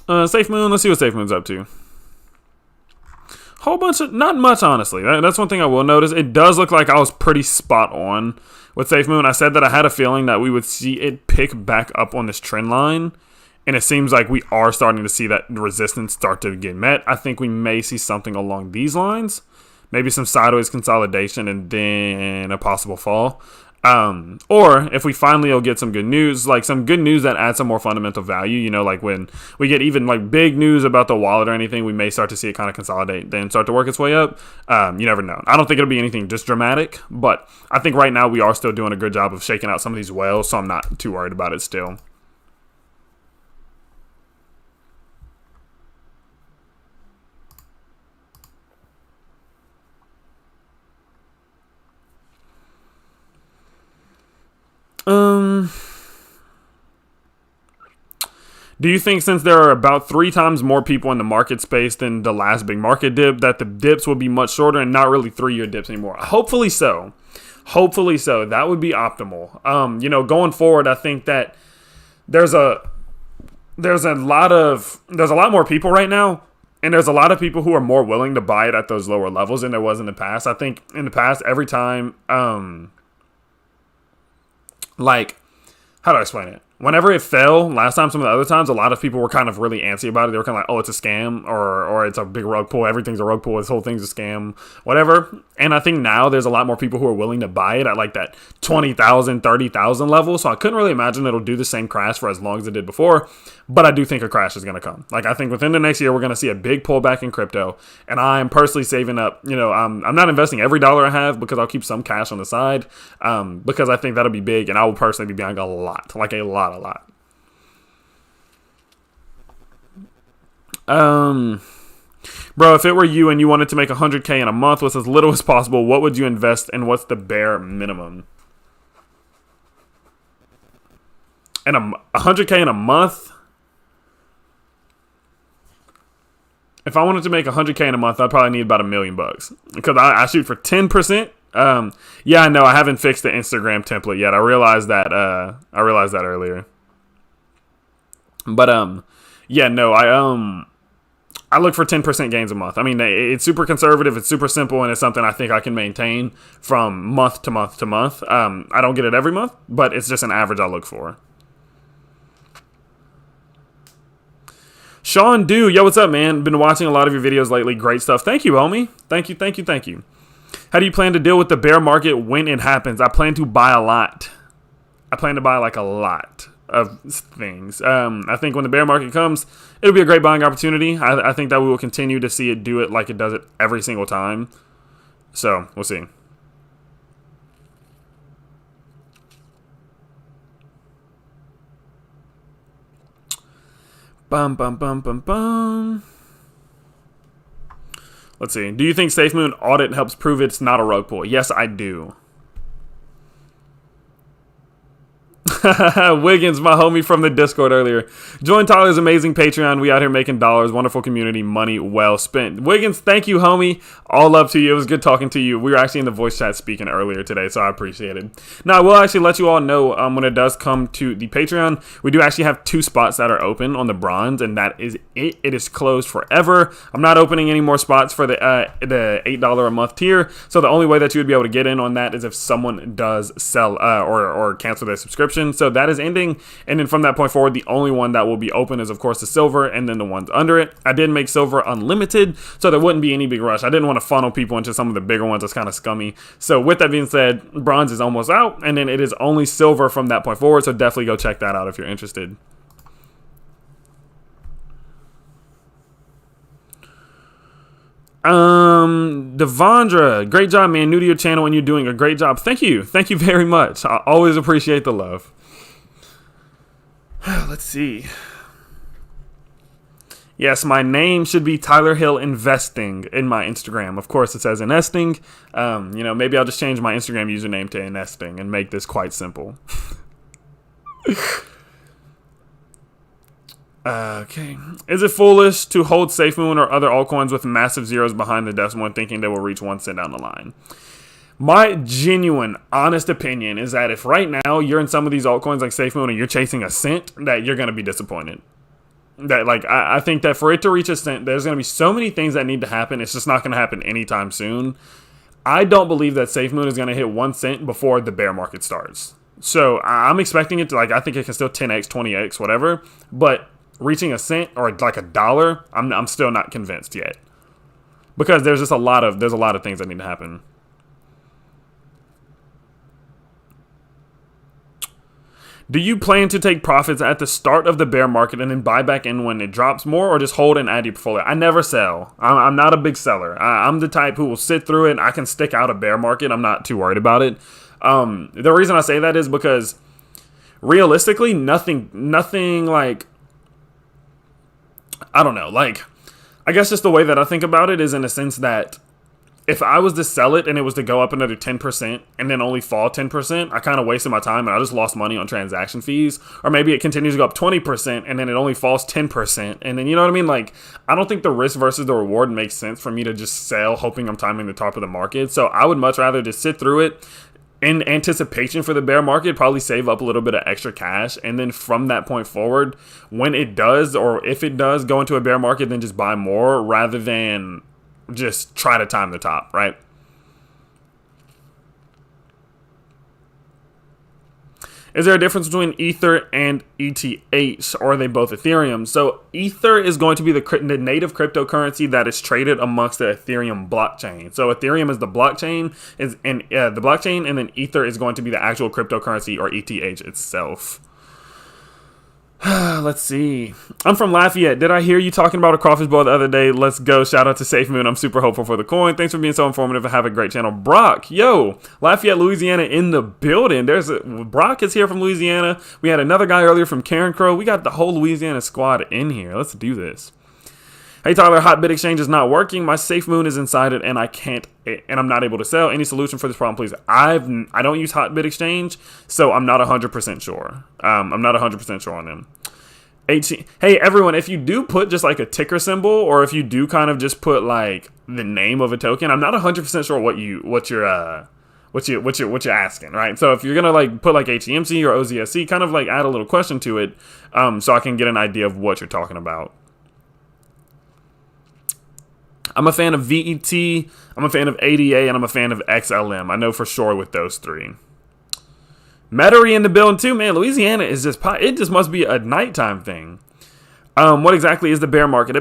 Speaker 1: SafeMoon, let's see what SafeMoon's up to. Whole bunch of, not much, honestly. That's one thing I will notice. It does look like I was pretty spot on with SafeMoon. I said that I had a feeling that we would see it pick back up on this trend line, and it seems like we are starting to see that resistance start to get met. I think we may see something along these lines. Maybe some sideways consolidation and then a possible fall. Or if we finally will get some good news, like some good news that adds some more fundamental value, you know, like when we get even like big news about the wallet or anything, we may start to see it kind of consolidate, then start to work its way up. You never know. I don't think it'll be anything just dramatic, but I think right now we are still doing a good job of shaking out some of these whales, so I'm not too worried about it still. Do you think since there are about 3 times more people in the market space than the last big market dip, that the dips will be much shorter and not really 3-year dips anymore? Hopefully so. Hopefully so. That would be optimal. Going forward, I think that there's a lot more people right now, and there's a lot of people who are more willing to buy it at those lower levels than there was in the past. I think in the past, every time, how do I explain it? Whenever it fell last time, some of the other times, a lot of people were kind of really antsy about it. They were kind of like, oh, it's a scam, or it's a big rug pull. Everything's a rug pull. This whole thing's a scam, whatever. And I think now there's a lot more people who are willing to buy it at like that 20,000, 30,000 level. So I couldn't really imagine it'll do the same crash for as long as it did before. But I do think a crash is going to come. Like, I think within the next year, we're going to see a big pullback in crypto. And I'm personally saving up. I'm not investing every dollar I have, because I'll keep some cash on the side, because I think that'll be big. And I will personally be buying a lot. Bro, if it were you and you wanted to make 100K in a month with as little as possible, what would you invest and what's the bare minimum? And 100K in a month? If I wanted to make 100K in a month, I'd probably need about $1 million because I shoot for 10%. Yeah, I know I haven't fixed the Instagram template yet. I realized that earlier. But yeah, no, I look for 10% gains a month. I mean, it's super conservative, it's super simple, and it's something I think I can maintain from month to month to month. I don't get it every month, but it's just an average I look for. Sean Dew, yo, what's up, man? Been watching a lot of your videos lately. Great stuff. Thank you, homie. Thank you. How do you plan to deal with the bear market when it happens? I plan to buy a lot. I plan to buy like a lot of things. I think when the bear market comes, it'll be a great buying opportunity. I think that we will continue to see it do it like it does it every single time. So we'll see. Bum. Let's see. Do you think SafeMoon audit helps prove it's not a rug pull? Yes, I do. Wiggins, my homie from the Discord earlier. Join Tyler's amazing Patreon. We out here making dollars. Wonderful community. Money well spent. Wiggins, thank you, homie. All love to you. It was good talking to you. We were actually in the voice chat speaking earlier today, so I appreciate it. Now, I will actually let you all know when it does come to the Patreon, we do actually have 2 spots that are open on the bronze, and that is it. It is closed forever. I'm not opening any more spots for the $8 a month tier, so the only way that you would be able to get in on that is if someone does sell or cancel their subscription. So that is ending, and then from that point forward, the only one that will be open is of course the silver, and then the ones under it. I did make silver unlimited, so there wouldn't be any big rush. I didn't want to funnel people into some of the bigger ones. That's kind of scummy. So with that being said, bronze is almost out, and then it is only silver from that point forward. So definitely go check that out if you're interested. Devondra, great job, man. New to your channel and you're doing a great job. Thank you very much. I always appreciate the love. Let's see. Yes, my name should be Tyler Hill Investing in my Instagram. Of course, it says Investing. Maybe I'll just change my Instagram username to Investing and make this quite simple. Okay. Is it foolish to hold SafeMoon or other altcoins with massive zeros behind the decimal thinking they will reach 1 cent down the line? My genuine, honest opinion is that if right now you're in some of these altcoins like SafeMoon and you're chasing a cent, that you're going to be disappointed. That I think that for it to reach a cent, there's going to be so many things that need to happen. It's just not going to happen anytime soon. I don't believe that SafeMoon is going to hit 1 cent before the bear market starts. So I'm expecting it to I think it can still 10x, 20x, whatever. But reaching a cent or like $1, I'm still not convinced yet, because there's just a lot of things that need to happen. Do you plan to take profits at the start of the bear market and then buy back in when it drops more, or just hold and add to your portfolio? I never sell. I'm not a big seller. I'm the type who will sit through it. I can stick out a bear market. I'm not too worried about it. The reason I say that is because realistically, nothing like, I don't know, I guess just the way that I think about it is in a sense that if I was to sell it and it was to go up another 10% and then only fall 10%, I kind of wasted my time and I just lost money on transaction fees. Or maybe it continues to go up 20% and then it only falls 10%. And then, you know what I mean? I don't think the risk versus the reward makes sense for me to just sell hoping I'm timing the top of the market. So I would much rather just sit through it in anticipation for the bear market, probably save up a little bit of extra cash, and then from that point forward, when it does, or if it does go into a bear market, then just buy more rather than just try to time the top, right? Is there a difference between Ether and ETH, or are they both Ethereum? So Ether is going to be the native cryptocurrency that is traded amongst the Ethereum blockchain. So Ethereum is the blockchain, and then Ether is going to be the actual cryptocurrency, or ETH itself. Let's see. I'm from Lafayette. Did I hear you talking about a crawfish bowl the other day? Let's go. Shout out to SafeMoon. I'm super hopeful for the coin. Thanks for being so informative and have a great channel. Brock, yo, Lafayette, Louisiana in the building. Brock is here from Louisiana. We had another guy earlier from Karen Crow. We got the whole Louisiana squad in here. Let's do this. Hey Tyler, Hotbit Exchange is not working. My SafeMoon is inside it, and I'm not able to sell. Any solution for this problem, please? I don't use Hotbit Exchange, so I'm not 100% sure. I'm not 100% sure on them. Hey everyone, if you do put just like a ticker symbol, or if you do kind of just put like the name of a token, I'm not 100% sure what you're asking, right? So if you're gonna like put like HCMC or OZSC, kind of like add a little question to it, so I can get an idea of what you're talking about. I'm a fan of VET, I'm a fan of ADA, and I'm a fan of XLM. I know for sure with those three. Metairie in the building too, man. Louisiana is it just must be a nighttime thing. What exactly is the bear market?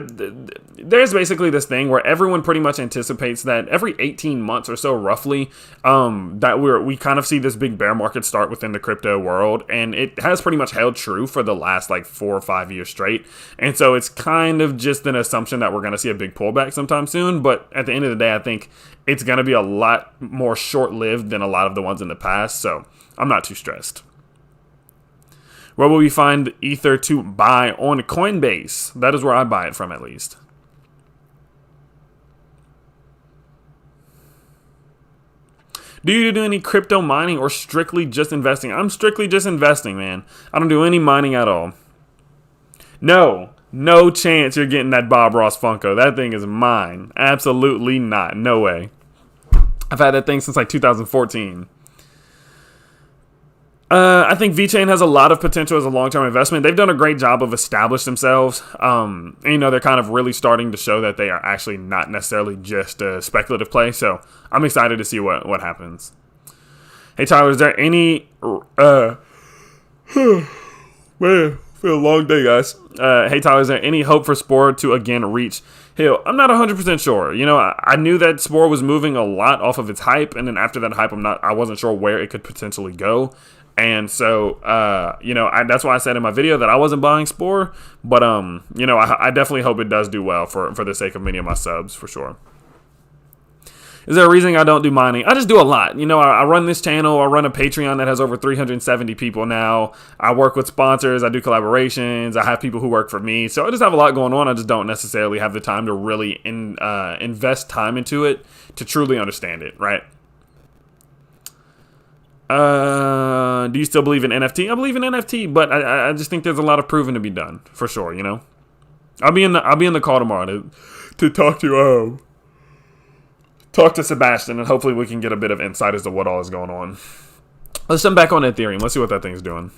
Speaker 1: There's basically this thing where everyone pretty much anticipates that every 18 months or so, roughly, that we kind of see this big bear market start within the crypto world, and it has pretty much held true for the last like 4 or 5 years straight. And so it's kind of just an assumption that we're going to see a big pullback sometime soon. But at the end of the day, I think it's going to be a lot more short-lived than a lot of the ones in the past. So I'm not too stressed. Where will we find Ether to buy? On Coinbase. That is where I buy it from, at least. Do you do any crypto mining or strictly just investing? I'm strictly just investing, man. I don't do any mining at all. No chance you're getting that Bob Ross Funko. That thing is mine. Absolutely not. No way. I've had that thing since like 2014. I think VeChain has a lot of potential as a long-term investment. They've done a great job of establishing themselves. And, they're kind of really starting to show that they are actually not necessarily just a speculative play. So I'm excited to see what happens. Hey, Tyler, is there any... man, feel a long day, guys. Hey, Tyler, is there any hope for Spore to again reach Hill? I'm not 100% sure. I knew that Spore was moving a lot off of its hype. And then after that hype, I wasn't sure where it could potentially go. And so, that's why I said in my video that I wasn't buying Spore. But, I definitely hope it does do well for the sake of many of my subs, for sure. Is there a reason I don't do mining? I just do a lot. I run this channel. I run a Patreon that has over 370 people now. I work with sponsors. I do collaborations. I have people who work for me. So I just have a lot going on. I just don't necessarily have the time to really invest time into it to truly understand it, right? Do you still believe in NFT? I believe in NFT, but I just think there's a lot of proving to be done, for sure. I'll be in the call tomorrow to talk to Sebastian, and hopefully we can get a bit of insight as to what all is going on. Let's jump back on Ethereum. Let's see what that thing's doing.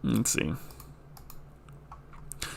Speaker 1: Let's see.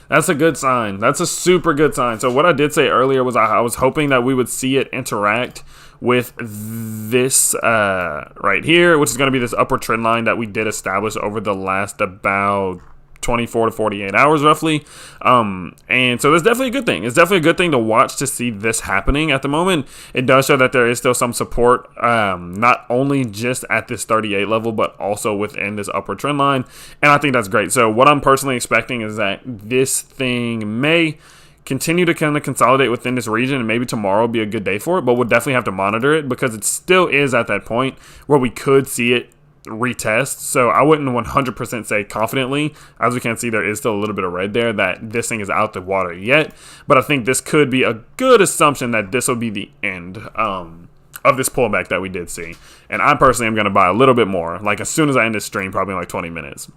Speaker 1: That's a good sign. That's a super good sign. So what I did say earlier was I was hoping that we would see it interact with this right here, which is going to be this upward trend line that we did establish over the last about 24 to 48 hours roughly. And so that's definitely a good thing. It's definitely a good thing to watch to see this happening. At the moment, it does show that there is still some support, not only just at this 38 level, but also within this upward trend line. And I think that's great. So what I'm personally expecting is that this thing may continue to kind of consolidate within this region, and maybe tomorrow will be a good day for it, but we'll definitely have to monitor it because it still is at that point where we could see it retest. So I wouldn't 100% say confidently, as we can see there is still a little bit of red there, that this thing is out the water yet, but I think this could be a good assumption that this will be the end of this pullback that we did see. And I personally am going to buy a little bit more, like as soon as I end this stream, probably in like 20 minutes.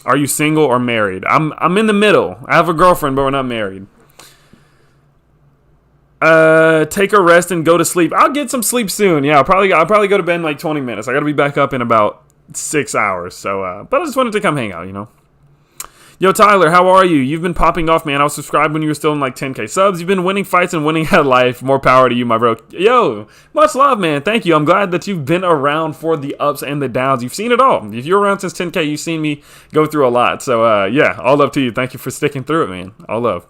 Speaker 1: Are you single or married? I'm in the middle. I have a girlfriend, but we're not married. Take a rest and go to sleep. I'll get some sleep soon. Yeah, I'll probably go to bed in like 20 minutes. I got to be back up in about 6 hours. So, but I just wanted to come hang out, Yo, Tyler, how are you? You've been popping off, man. I was subscribed when you were still in like 10K subs. You've been winning fights and winning at life. More power to you, my bro. Yo, much love, man. Thank you. I'm glad that you've been around for the ups and the downs. You've seen it all. If you're around since 10K, you've seen me go through a lot. So, yeah, all love to you. Thank you for sticking through it, man. All love.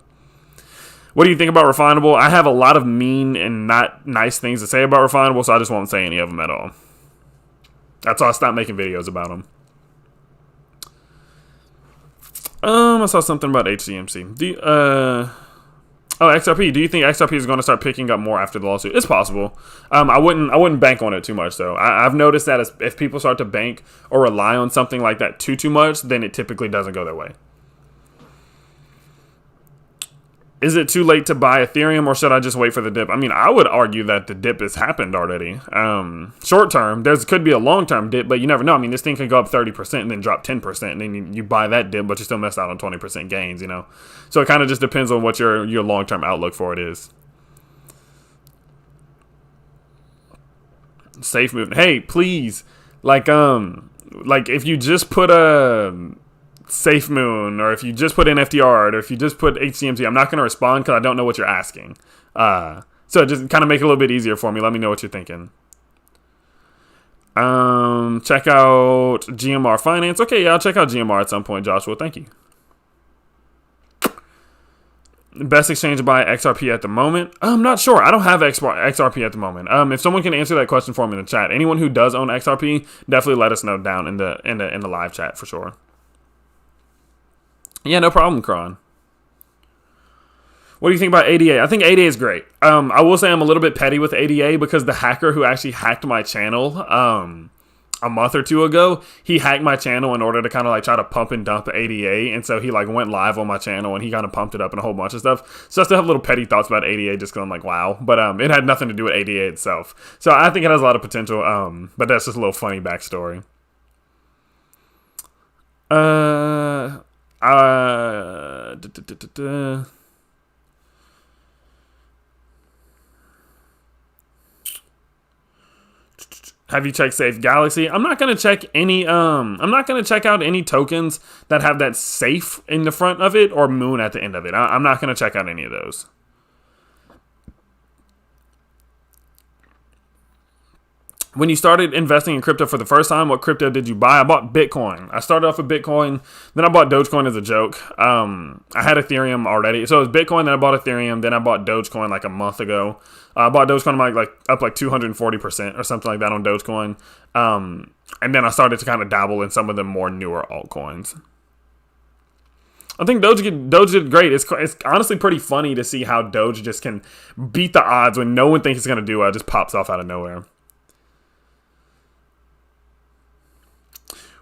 Speaker 1: What do you think about Refinable? I have a lot of mean and not nice things to say about Refinable, so I just won't say any of them at all. That's why I stopped making videos about them. I saw something about HCMC. Oh, XRP. Do you think XRP is going to start picking up more after the lawsuit? It's possible. I wouldn't bank on it too much though. I've noticed that if people start to bank or rely on something like that too much, then it typically doesn't go their way. Is it too late to buy Ethereum, or should I just wait for the dip? I mean, I would argue that the dip has happened already. Short term, could be a long term dip, but you never know. I mean, this thing can go up 30% and then drop 10%, and then you buy that dip, but you still miss out on 20% gains, you know? So it kind of just depends on what your long term outlook for it is. SafeMoon. Hey, please, like if you just put a SafeMoon, or if you just put NFT Art, or if you just put HCMC, I'm not going to respond because I don't know what you're asking. So just kind of make it a little bit easier for me. Let me know what you're thinking. Check out GMR Finance. Okay, yeah, I'll check out GMR at some point, Joshua. Thank you. Best exchange to buy XRP at the moment? I'm not sure. I don't have XRP at the moment. If someone can answer that question for me in the chat, anyone who does own XRP, definitely let us know down in the live chat for sure. Yeah, no problem, Kron. What do you think about ADA? I think ADA is great. I will say I'm a little bit petty with ADA because the hacker who actually hacked my channel a month or two ago, he hacked my channel in order to kind of like try to pump and dump ADA, and so he like went live on my channel and he kind of pumped it up and a whole bunch of stuff. So I still have little petty thoughts about ADA just because I'm like, wow. But it had nothing to do with ADA itself. So I think it has a lot of potential, but that's just a little funny backstory. Have you checked Safe GAXY? I'm not gonna check any. I'm not gonna check out any tokens that have that Safe in the front of it or Moon at the end of it. I'm not gonna check out any of those. When you started investing in crypto for the first time, what crypto did you buy? I bought Bitcoin. I started off with Bitcoin, then I bought Dogecoin as a joke. I had Ethereum already. So it was Bitcoin, then I bought Ethereum, then I bought Dogecoin like a month ago. I bought Dogecoin like up like 240% or something like that on Dogecoin. And then I started to kind of dabble in some of the more newer altcoins. I think Doge did great. It's honestly pretty funny to see how Doge just can beat the odds when no one thinks it's going to do it. It just pops off out of nowhere.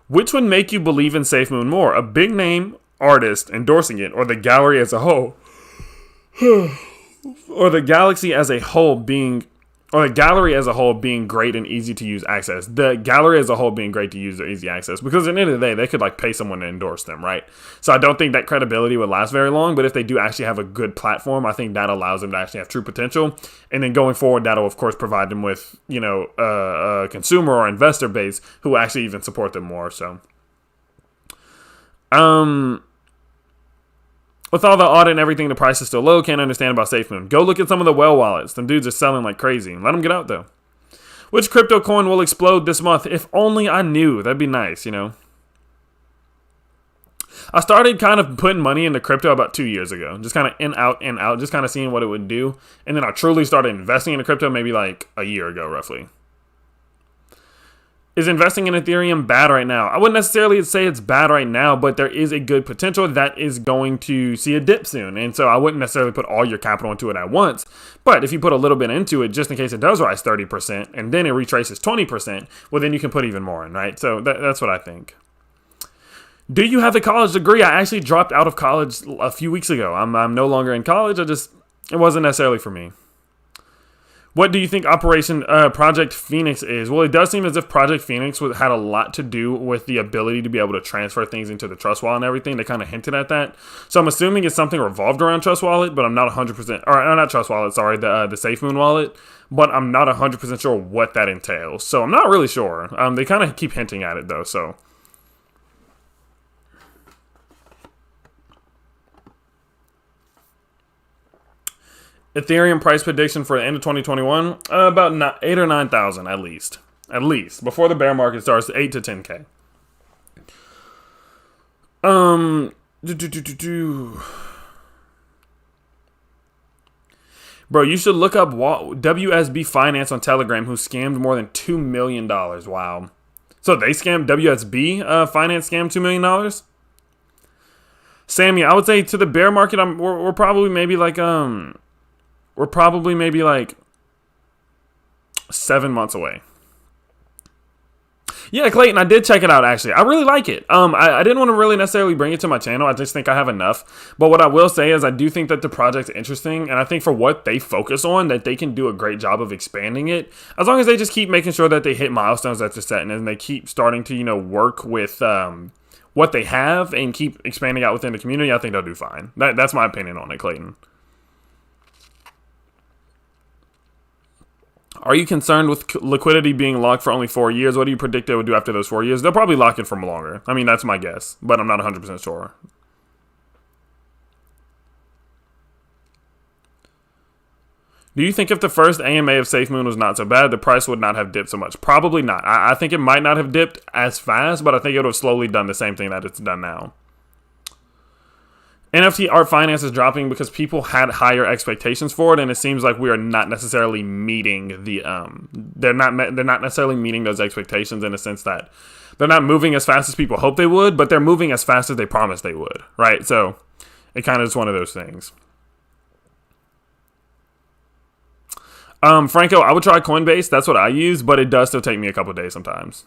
Speaker 1: Which would make you believe in SafeMoon more? A big name artist endorsing it, or the gallery as a whole? Or the galaxy as a whole being, or the gallery as a whole being great and easy to use access? The gallery as a whole being great to use or easy access, because at the end of the day, they could like pay someone to endorse them, right? So I don't think that credibility would last very long, but if they do actually have a good platform, I think that allows them to actually have true potential. And then going forward, that'll of course provide them with, you know, a consumer or investor base who actually even support them more. So, with all the audit and everything, the price is still low. Can't understand about SafeMoon. Go look at some of the whale wallets. Them dudes are selling like crazy. Let them get out though. Which crypto coin will explode this month? If only I knew. That'd be nice, you know. I started kind of putting money into crypto about 2 years ago. Just kind of in, out, just kind of seeing what it would do. And then I truly started investing into crypto maybe like a year ago, roughly. Is investing in Ethereum bad right now? I wouldn't necessarily say it's bad right now, but there is a good potential that is going to see a dip soon. And so I wouldn't necessarily put all your capital into it at once. But if you put a little bit into it, just in case it does rise 30% and then it retraces 20%, well, then you can put even more in, right? So that's what I think. Do you have a college degree? I actually dropped out of college a few weeks ago. I'm no longer in college. It wasn't necessarily for me. What do you think Project Phoenix is? Well, it does seem as if Project Phoenix had a lot to do with the ability to be able to transfer things into the Trust Wallet and everything. They kind of hinted at that. So I'm assuming it's something revolved around Trust Wallet, but I'm not 100%, or not Trust Wallet, sorry, the SafeMoon wallet, but I'm not 100% sure what that entails. So I'm not really sure. They kind of keep hinting at it though, so. Ethereum price prediction for the end of 2021, about 8 or 9,000 at least. At least before the bear market starts, 8 to 10K. Bro, you should look up WSB Finance on Telegram, who scammed more than $2 million. Wow. So they scammed WSB Finance scammed $2 million? Sammy, I would say to the bear market, we're probably maybe like 7 months away. Yeah, Clayton, I did check it out, actually. I really like it. I didn't want to really necessarily bring it to my channel. I just think I have enough. But what I will say is I do think that the project's interesting, and I think for what they focus on, that they can do a great job of expanding it, as long as they just keep making sure that they hit milestones that they're setting, and they keep starting to, work with what they have and keep expanding out within the community. I think they'll do fine. That's my opinion on it, Clayton. Are you concerned with liquidity being locked for only 4 years? What do you predict they would do after those 4 years? They'll probably lock it for longer. I mean, that's my guess, but I'm not 100% sure. Do you think if the first AMA of SafeMoon was not so bad, the price would not have dipped so much? Probably not. I think it might not have dipped as fast, but I think it would have slowly done the same thing that it's done now. NFT Art Finance is dropping because people had higher expectations for it, and it seems like we are not necessarily meeting the they're not necessarily meeting those expectations, in the sense that they're not moving as fast as people hope they would, but they're moving as fast as they promised they would, right? So it kind of is one of those things. Franco, I would try Coinbase. That's what I use, but it does still take me a couple days sometimes.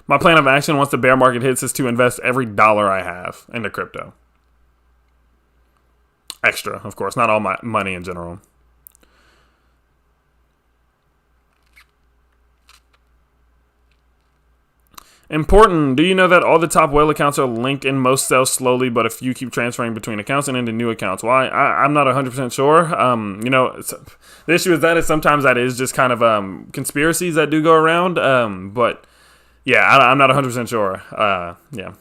Speaker 1: My plan of action once the bear market hits is to invest every dollar I have into crypto. Extra, of course, not all my money in general. Important. Do you know that all the top whale accounts are linked and most sell slowly, but a few keep transferring between accounts and into new accounts? Why? I'm not 100% sure. The issue is that sometimes that is just kind of conspiracies that do go around. But yeah, I'm not 100% sure. Yeah.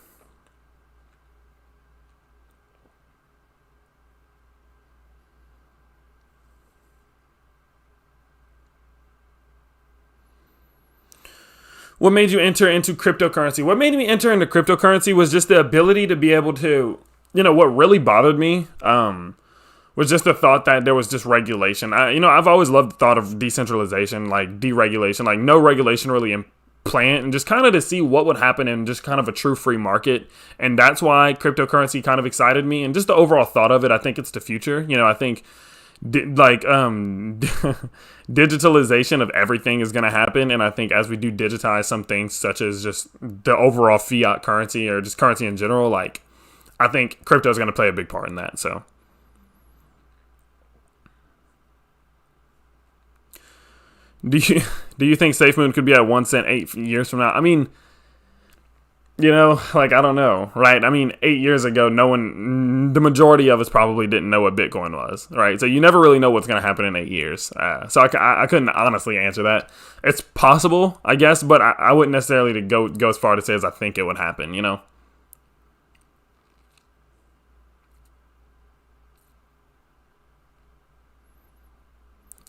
Speaker 1: What made you enter into cryptocurrency? What made me enter into cryptocurrency was just the ability to be able to, what really bothered me was just the thought that there was just regulation. I've always loved the thought of decentralization, like deregulation, like no regulation really in plant, and just kind of to see what would happen in just kind of a true free market. And that's why cryptocurrency kind of excited me, and just the overall thought of it. I think it's the future. I think digitalization of everything is going to happen, and I think as we do digitize some things, such as just the overall fiat currency or just currency in general, like I think crypto is going to play a big part in that. So do you think SafeMoon could be at 1 cent 8 years from now? I mean, I don't know, right? I mean, 8 years ago, the majority of us probably didn't know what Bitcoin was, right? So you never really know what's going to happen in 8 years. So I couldn't honestly answer that. It's possible, I guess, but I wouldn't necessarily go as far to say as I think it would happen,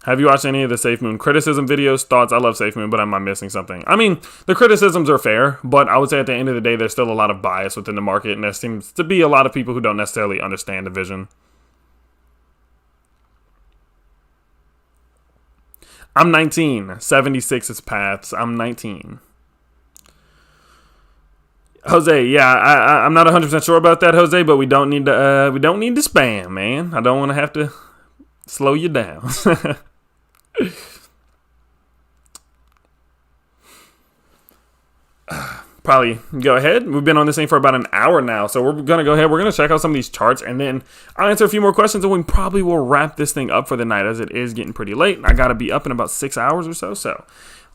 Speaker 1: Have you watched any of the SafeMoon criticism videos? Thoughts? I love SafeMoon, but am I missing something? I mean, the criticisms are fair, but I would say at the end of the day, there's still a lot of bias within the market, and there seems to be a lot of people who don't necessarily understand the vision. I'm 19. 76 is paths. I'm 19. Jose, yeah, I'm not 100% sure about that, Jose, but we don't need to spam, man. I don't want to have to slow you down. Probably go ahead. We've been on this thing for about an hour now, so we're gonna go ahead. We're gonna check out some of these charts, and then I'll answer a few more questions, and we probably will wrap this thing up for the night, as it is getting pretty late. I gotta be up in about 6 hours or so, so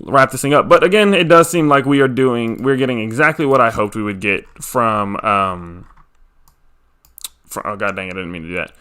Speaker 1: wrap this thing up. But again, it does seem like we're getting exactly what I hoped we would get from oh god dang, I didn't mean to do that.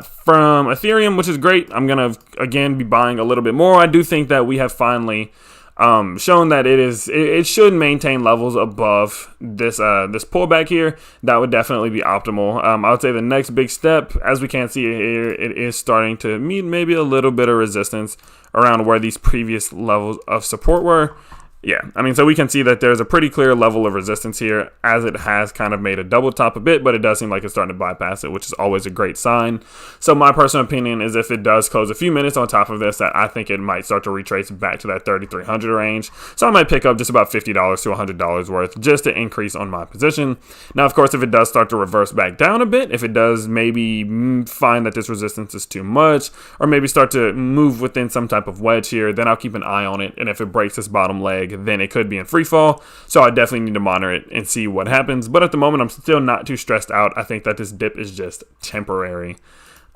Speaker 1: From Ethereum, which is great. I'm going to, again, be buying a little bit more. I do think that we have finally shown that it should maintain levels above this pullback here. That would definitely be optimal. I would say the next big step, as we can see here, it is starting to meet maybe a little bit of resistance around where these previous levels of support were. Yeah, I mean, so we can see that there's a pretty clear level of resistance here, as it has kind of made a double top a bit, but it does seem like it's starting to bypass it, which is always a great sign. So my personal opinion is if it does close a few minutes on top of this, that I think it might start to retrace back to that 3,300 range. So I might pick up just about $50 to $100 worth just to increase on my position. Now, of course, if it does start to reverse back down a bit, if it does maybe find that this resistance is too much, or maybe start to move within some type of wedge here, then I'll keep an eye on it. And if it breaks this bottom leg, then it could be in free fall. So I definitely need to monitor it and see what happens. But at the moment, I'm still not too stressed out. I think that this dip is just temporary.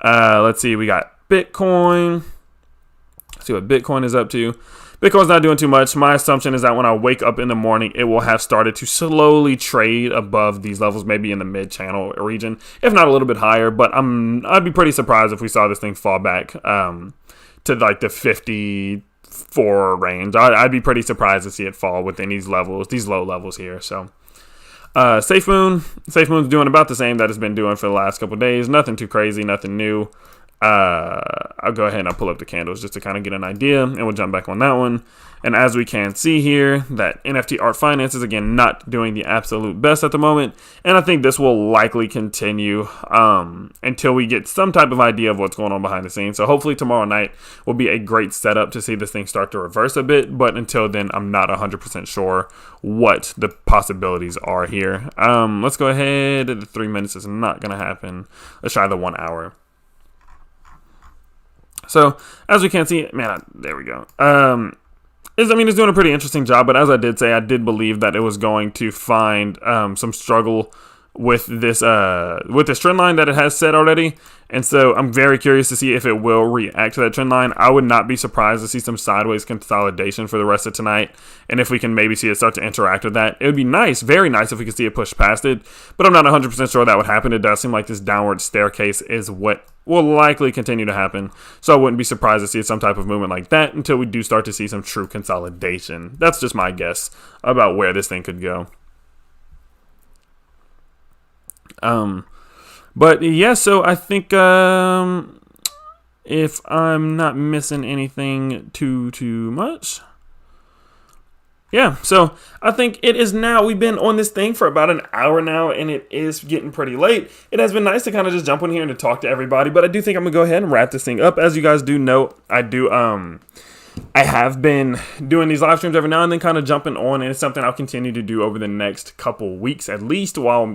Speaker 1: Let's see. We got Bitcoin. Let's see what Bitcoin is up to. Bitcoin's not doing too much. My assumption is that when I wake up in the morning, it will have started to slowly trade above these levels, maybe in the mid-channel region, if not a little bit higher. But I'd be pretty surprised if we saw this thing fall back to like the 54 range. I'd be pretty surprised to see it fall within these levels, these low levels here. So SafeMoon's doing about the same that it's been doing for the last couple of days. Nothing too crazy, nothing new. I'll go ahead and I'll pull up the candles just to kind of get an idea, and we'll jump back on that one. And as we can see here, that NFT Art Finance is again not doing the absolute best at the moment, and I think this will likely continue until we get some type of idea of what's going on behind the scenes. So hopefully tomorrow night will be a great setup to see this thing start to reverse a bit, but until then, I'm not 100% sure what the possibilities are here. Let's go ahead. The 3 minutes is not going to happen. Let's try the 1 hour. So as we can see, man, there we go. It's doing a pretty interesting job, but as I did say, I did believe that it was going to find some struggle with this trend line that it has set already. And so I'm very curious to see if it will react to that trend line. I would not be surprised to see some sideways consolidation for the rest of tonight. And if we can maybe see it start to interact with that, it would be nice, very nice if we could see it push past it. But I'm not 100% sure that would happen. It does seem like this downward staircase is what will likely continue to happen. So I wouldn't be surprised to see some type of movement like that until we do start to see some true consolidation. That's just my guess about where this thing could go. But yeah, so I think if I'm not missing anything too much, yeah, so I think it is now. We've been on this thing for about an hour now, and it is getting pretty late. It has been nice to kind of just jump on here and to talk to everybody, but I do think I'm gonna go ahead and wrap this thing up. As you guys do know, I have been doing these live streams every now and then, kind of jumping on, and it's something I'll continue to do over the next couple weeks at least while,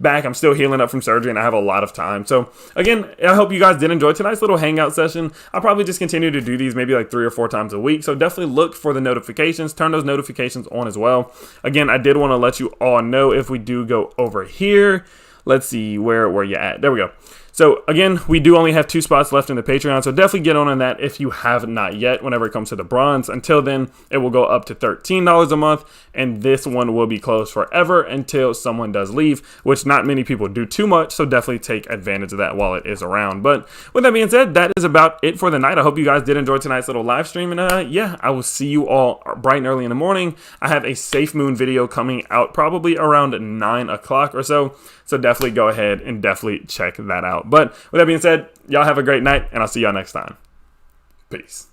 Speaker 1: back. I'm still healing up from surgery and I have a lot of time. So again, I hope you guys did enjoy tonight's little hangout session. I'll probably just continue to do these maybe like 3 or 4 times a week. So definitely look for the notifications, turn those notifications on as well. Again, I did want to let you all know if we do go over here. Let's see, where you at? There we go. So again, we do only have 2 spots left in the Patreon, so definitely get on that if you have not yet whenever it comes to the bronze. Until then, it will go up to $13 a month, and this one will be closed forever until someone does leave, which not many people do too much, so definitely take advantage of that while it is around. But with that being said, that is about it for the night. I hope you guys did enjoy tonight's little live stream, and yeah, I will see you all bright and early in the morning. I have a SafeMoon video coming out probably around 9 o'clock or so. So definitely go ahead and definitely check that out. But with that being said, y'all have a great night, and I'll see y'all next time. Peace.